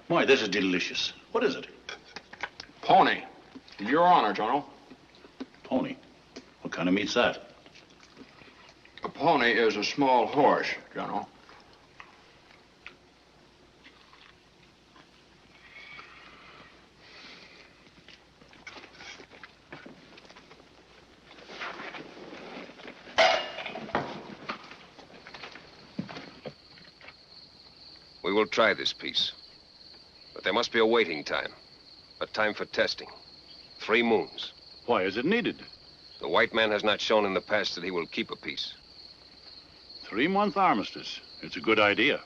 Why, this is delicious. What is it? Pony. Your honor, General. Pony? What kind of meat's that? A pony is a small horse, General. We will try this piece. But there must be a waiting time. A time for testing. 3 moons. Why is it needed? The white man has not shown in the past that he will keep a peace. 3-month armistice. It's a good idea.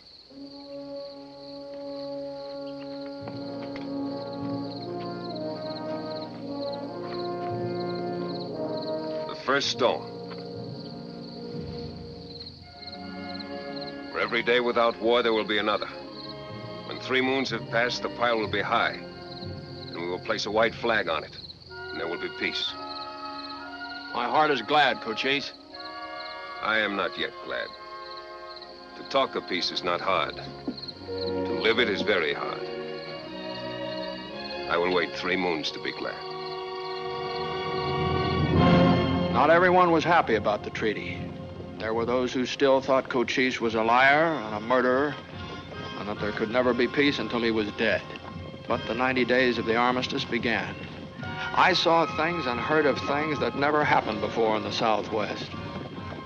The first stone. For every day without war, there will be another. When 3 moons have passed, the pile will be high. And we will place a white flag on it. And there will be peace. My heart is glad, Cochise. I am not yet glad. To talk of peace is not hard. To live it is very hard. I will wait 3 moons to be glad. Not everyone was happy about the treaty. There were those who still thought Cochise was a liar and a murderer, and that there could never be peace until he was dead. But the 90 days of the armistice began. I saw things and heard of things that never happened before in the Southwest.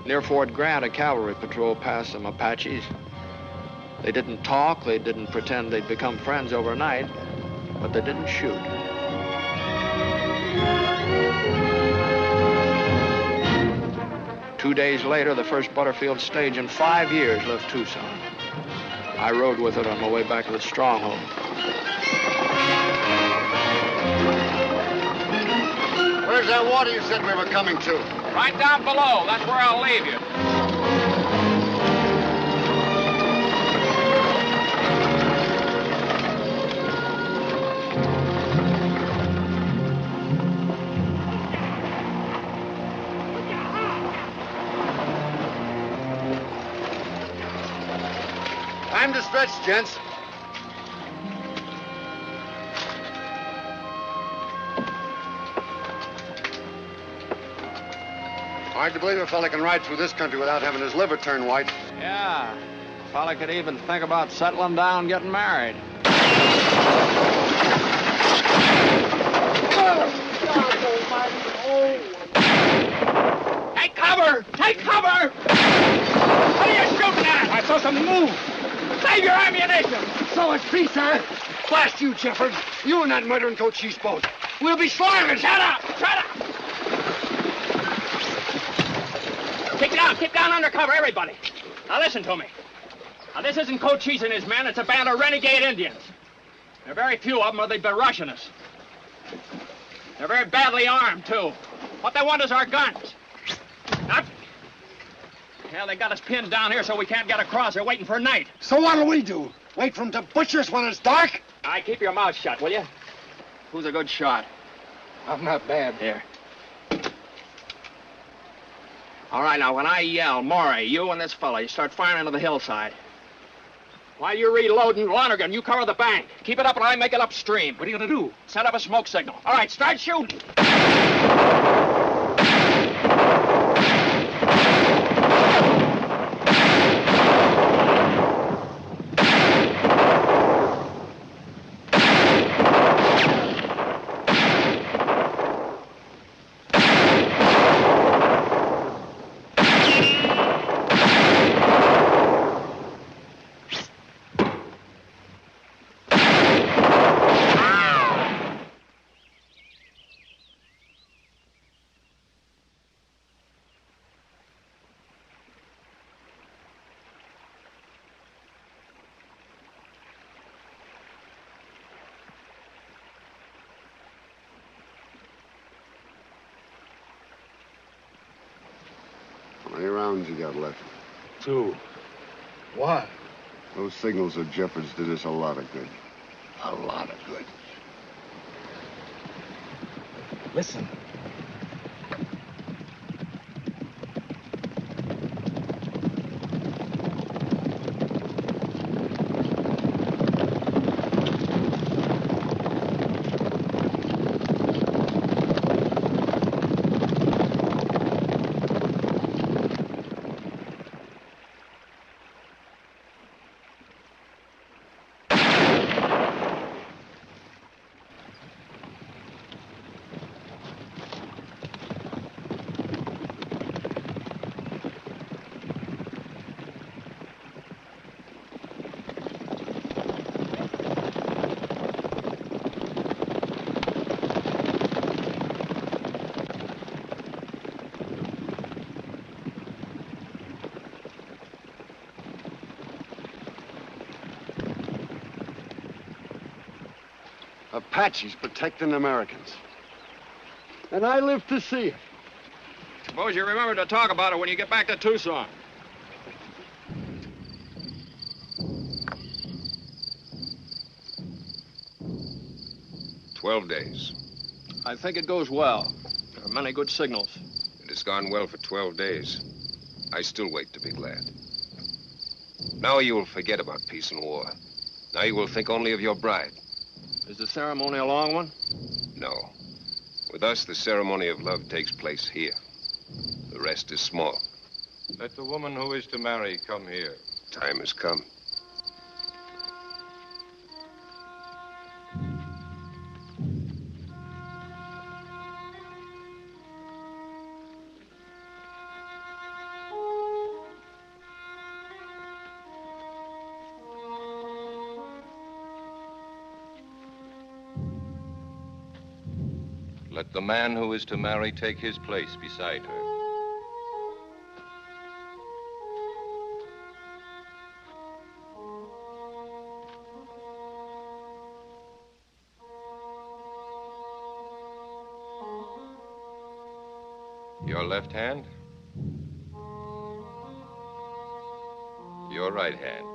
Near Fort Grant, a cavalry patrol passed some Apaches. They didn't talk, they didn't pretend they'd become friends overnight, but they didn't shoot. Two days later, the first Butterfield stage in 5 years left Tucson. I rode with it on my way back to the stronghold. Where's that water you said we were coming to? Right down below. That's where I'll leave you. Time to stretch, gents. Hard to believe a fella can ride through this country without having his liver turn white. Yeah, a fella could even think about settling down, getting married. Take cover! Take cover! What are you shooting at? I saw something move. Save your ammunition! So it's peace, huh? Blast you, Jeffords. You and that murdering Cochise boat. We'll be slaughtered. Shut up! Shut up! Keep down under cover, everybody. Now listen to me. Now this isn't Cochise and his men, it's a band of renegade Indians. There are very few of them or they'd be rushing us. They're very badly armed, too. What they want is our guns. Not... Well, they got us pinned down here so we can't get across. They're waiting for night. So what'll we do? Wait for them to butcher us when it's dark? All right, keep your mouth shut, will you? Who's a good shot? I'm not bad. Here. All right, now, when I yell, Maury, you and this fella, you start firing into the hillside. While you're reloading, Lonergan, you cover the bank. Keep it up and I make it upstream. What are you going to do? Set up a smoke signal. All right, start shooting. How many rounds you got left? 2. Why? Those signals of Jeffords did us a lot of good. A lot of good. Listen. Apaches protecting Americans. And I live to see it. Suppose you remember to talk about it when you get back to Tucson. days. I think it goes well. There are many good signals. It has gone well for 12 days. I still wait to be glad. Now you will forget about peace and war. Now you will think only of your bride. Is the ceremony a long one? No. With us, the ceremony of love takes place here. The rest is small. Let the woman who is to marry come here. Time has come. Let the man who is to marry take his place beside her. Your left hand. Your right hand.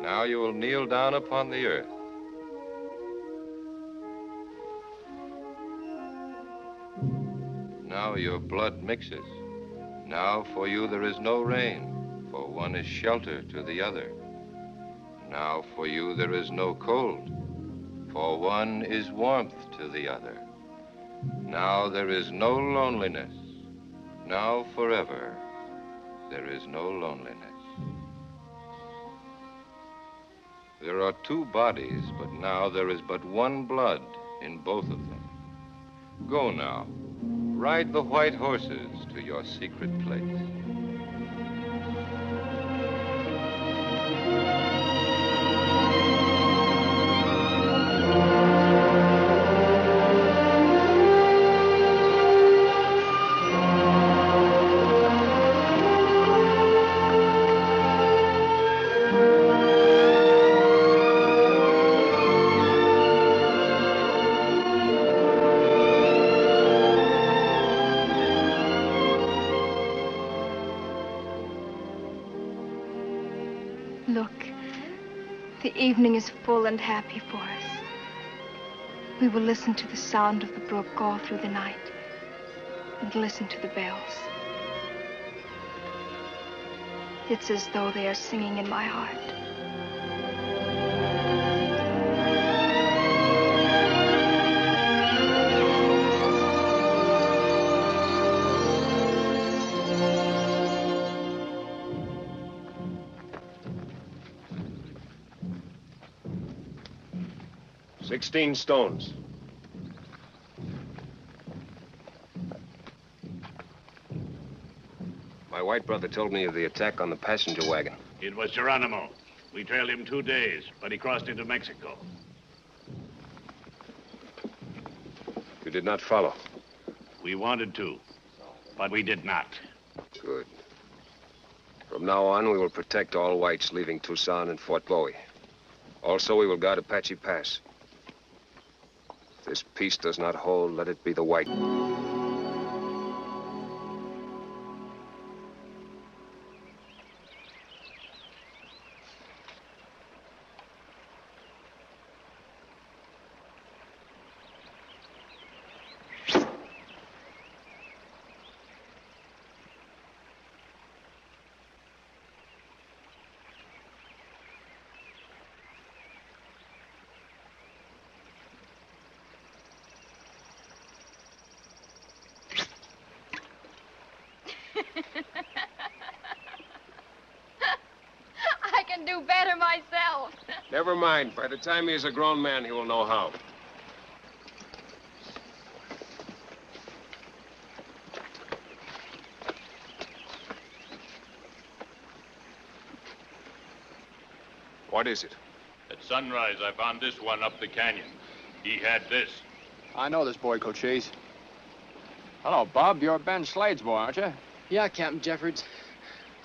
Now you will kneel down upon the earth. Now your blood mixes. Now for you there is no rain, for one is shelter to the other. Now for you there is no cold, for one is warmth to the other. Now there is no loneliness. Now forever there is no loneliness. There are two bodies, but now there is but one blood in both of them. Go now. Ride the white horses to your secret place. Look, the evening is full and happy for us. We will listen to the sound of the brook all through the night and listen to the bells. It's as though they are singing in my heart. $16 stones. My white brother told me of the attack on the passenger wagon. It was Geronimo. We trailed him 2 days, but he crossed into Mexico. You did not follow? We wanted to, but we did not. Good. From now on, we will protect all whites leaving Tucson and Fort Bowie. Also, we will guard Apache Pass. If this peace does not hold, let it be the white. I can do better myself. Never mind. By the time he is a grown man, he will know how. What is it? At sunrise, I found this one up the canyon. He had this. I know this boy, Cochise. Hello, Bob. You're Ben Slade's boy, aren't you? Yeah, Captain Jeffords.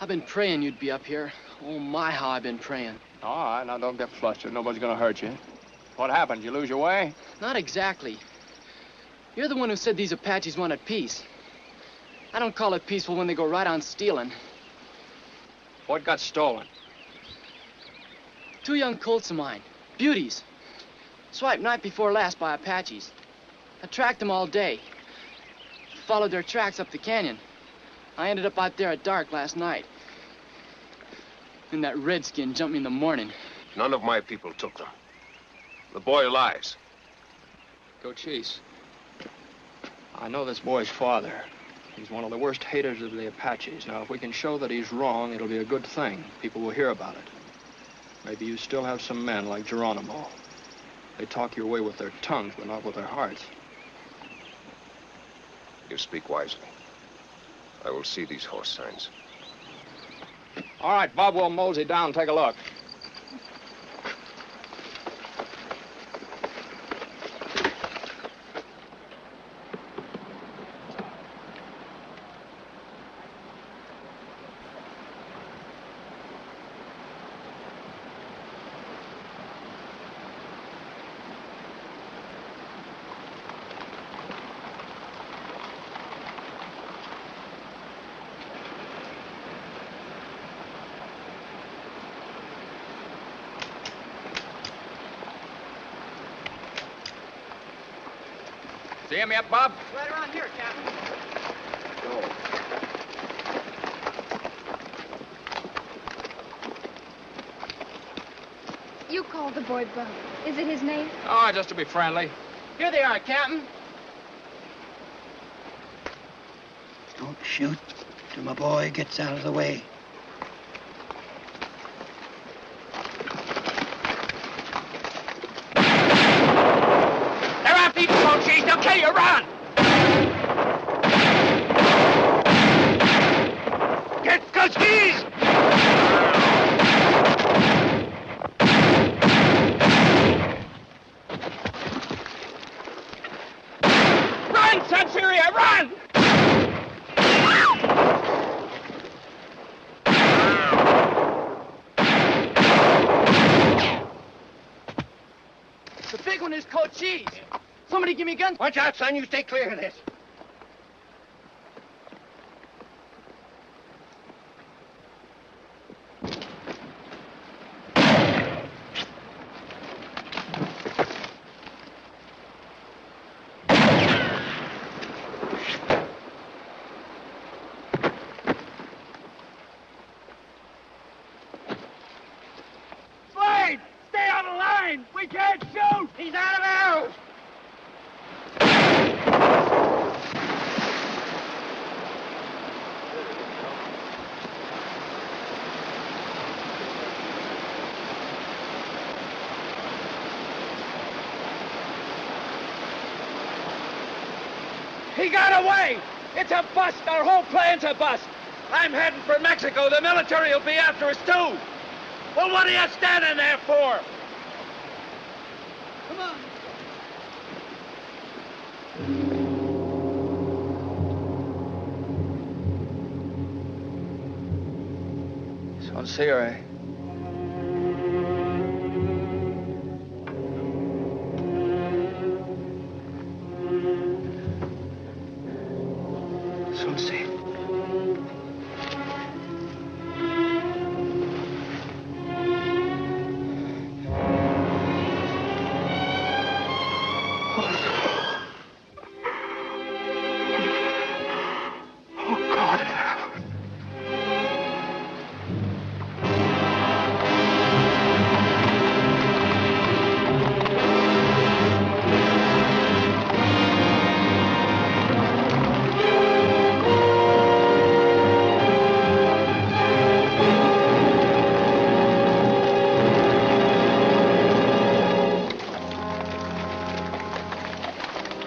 I've been praying you'd be up here. Oh, my, how I've been praying. All right, now don't get flustered. Nobody's gonna hurt you. What happened? You lose your way? Not exactly. You're the one who said these Apaches wanted peace. I don't call it peaceful when they go right on stealing. What got stolen? 2 young colts of mine. Beauties. Swiped night before last by Apaches. I tracked them all day. Followed their tracks up the canyon. I ended up out there at dark last night. And that redskin jumped me in the morning. None of my people took them. The boy lies. Cochise. I know this boy's father. He's one of the worst haters of the Apaches. Now, if we can show that he's wrong, it'll be a good thing. People will hear about it. Maybe you still have some men like Geronimo. They talk your way with their tongues, but not with their hearts. You speak wisely. I will see these horse signs. All right, Bob, we'll mosey down and take a look. See him yet, Bob? Right around here, Captain. You called the boy Bub. Is it his name? Oh, just to be friendly. Here they are, Captain. Don't shoot till my boy gets out of the way. They're after you, Cochise. They'll kill you. Run! Get Cochise! Run, Sanseria, run! The big one is Cochise. Somebody give me a gun. Watch out, son. You stay clear of this. Slade! Stay on the line! We can't shoot! He's out of arrows! He got away! It's a bust! Our whole plan's a bust! I'm heading for Mexico. The military will be after us, too! Well, what are you standing there for? Come on. Sincere. Sincere.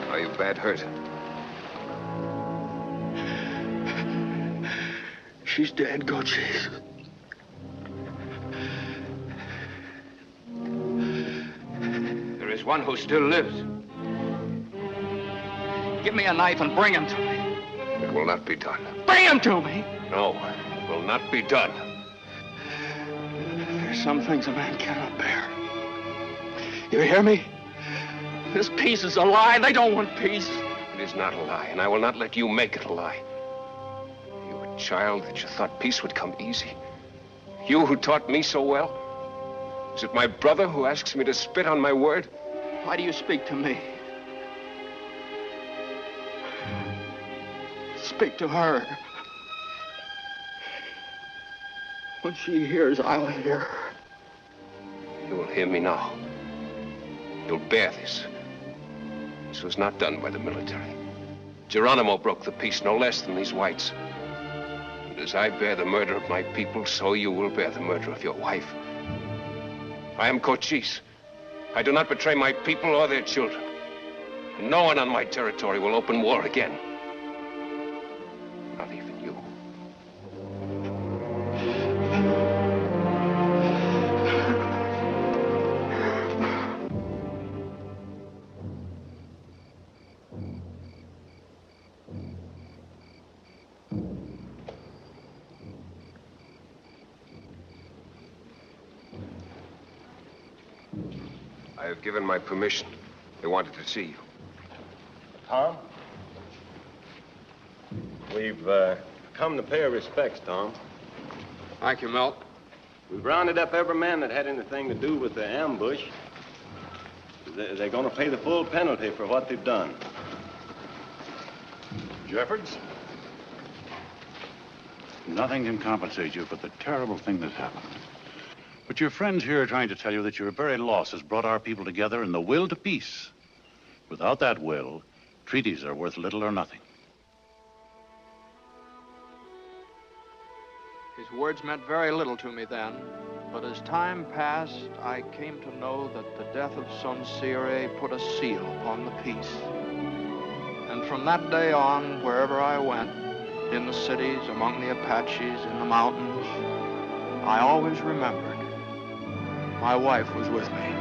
Are you bad hurt? She's dead, Cochise. is one who still lives. Give me a knife and bring him to me. It will not be done. Bring him to me! No, it will not be done. There's some things a man cannot bear. You hear me? This peace is a lie. They don't want peace. It is not a lie, and I will not let you make it a lie. You, a child that you thought peace would come easy. You who taught me so well. Is it my brother who asks me to spit on my word? Why do you speak to me? Speak to her. When she hears, I'll hear. You will hear me now. You'll bear this. This was not done by the military. Geronimo broke the peace no less than these whites. And as I bear the murder of my people, so you will bear the murder of your wife. I am Cochise. I do not betray my people or their children. And no one on my territory will open war again. Not even you. I have given my permission. They wanted to see you. Tom? We've come to pay our respects, Tom. Thank you, Milt. We've rounded up every man that had anything to do with the ambush. They're going to pay the full penalty for what they've done. Jeffords? Nothing can compensate you for the terrible thing that's happened. But your friends here are trying to tell you that your very loss has brought our people together in the will to peace. Without that will, treaties are worth little or nothing. His words meant very little to me then, but as time passed, I came to know that the death of Son Sire put a seal upon the peace. And from that day on, wherever I went, in the cities, among the Apaches, in the mountains, I always remembered my wife was with me.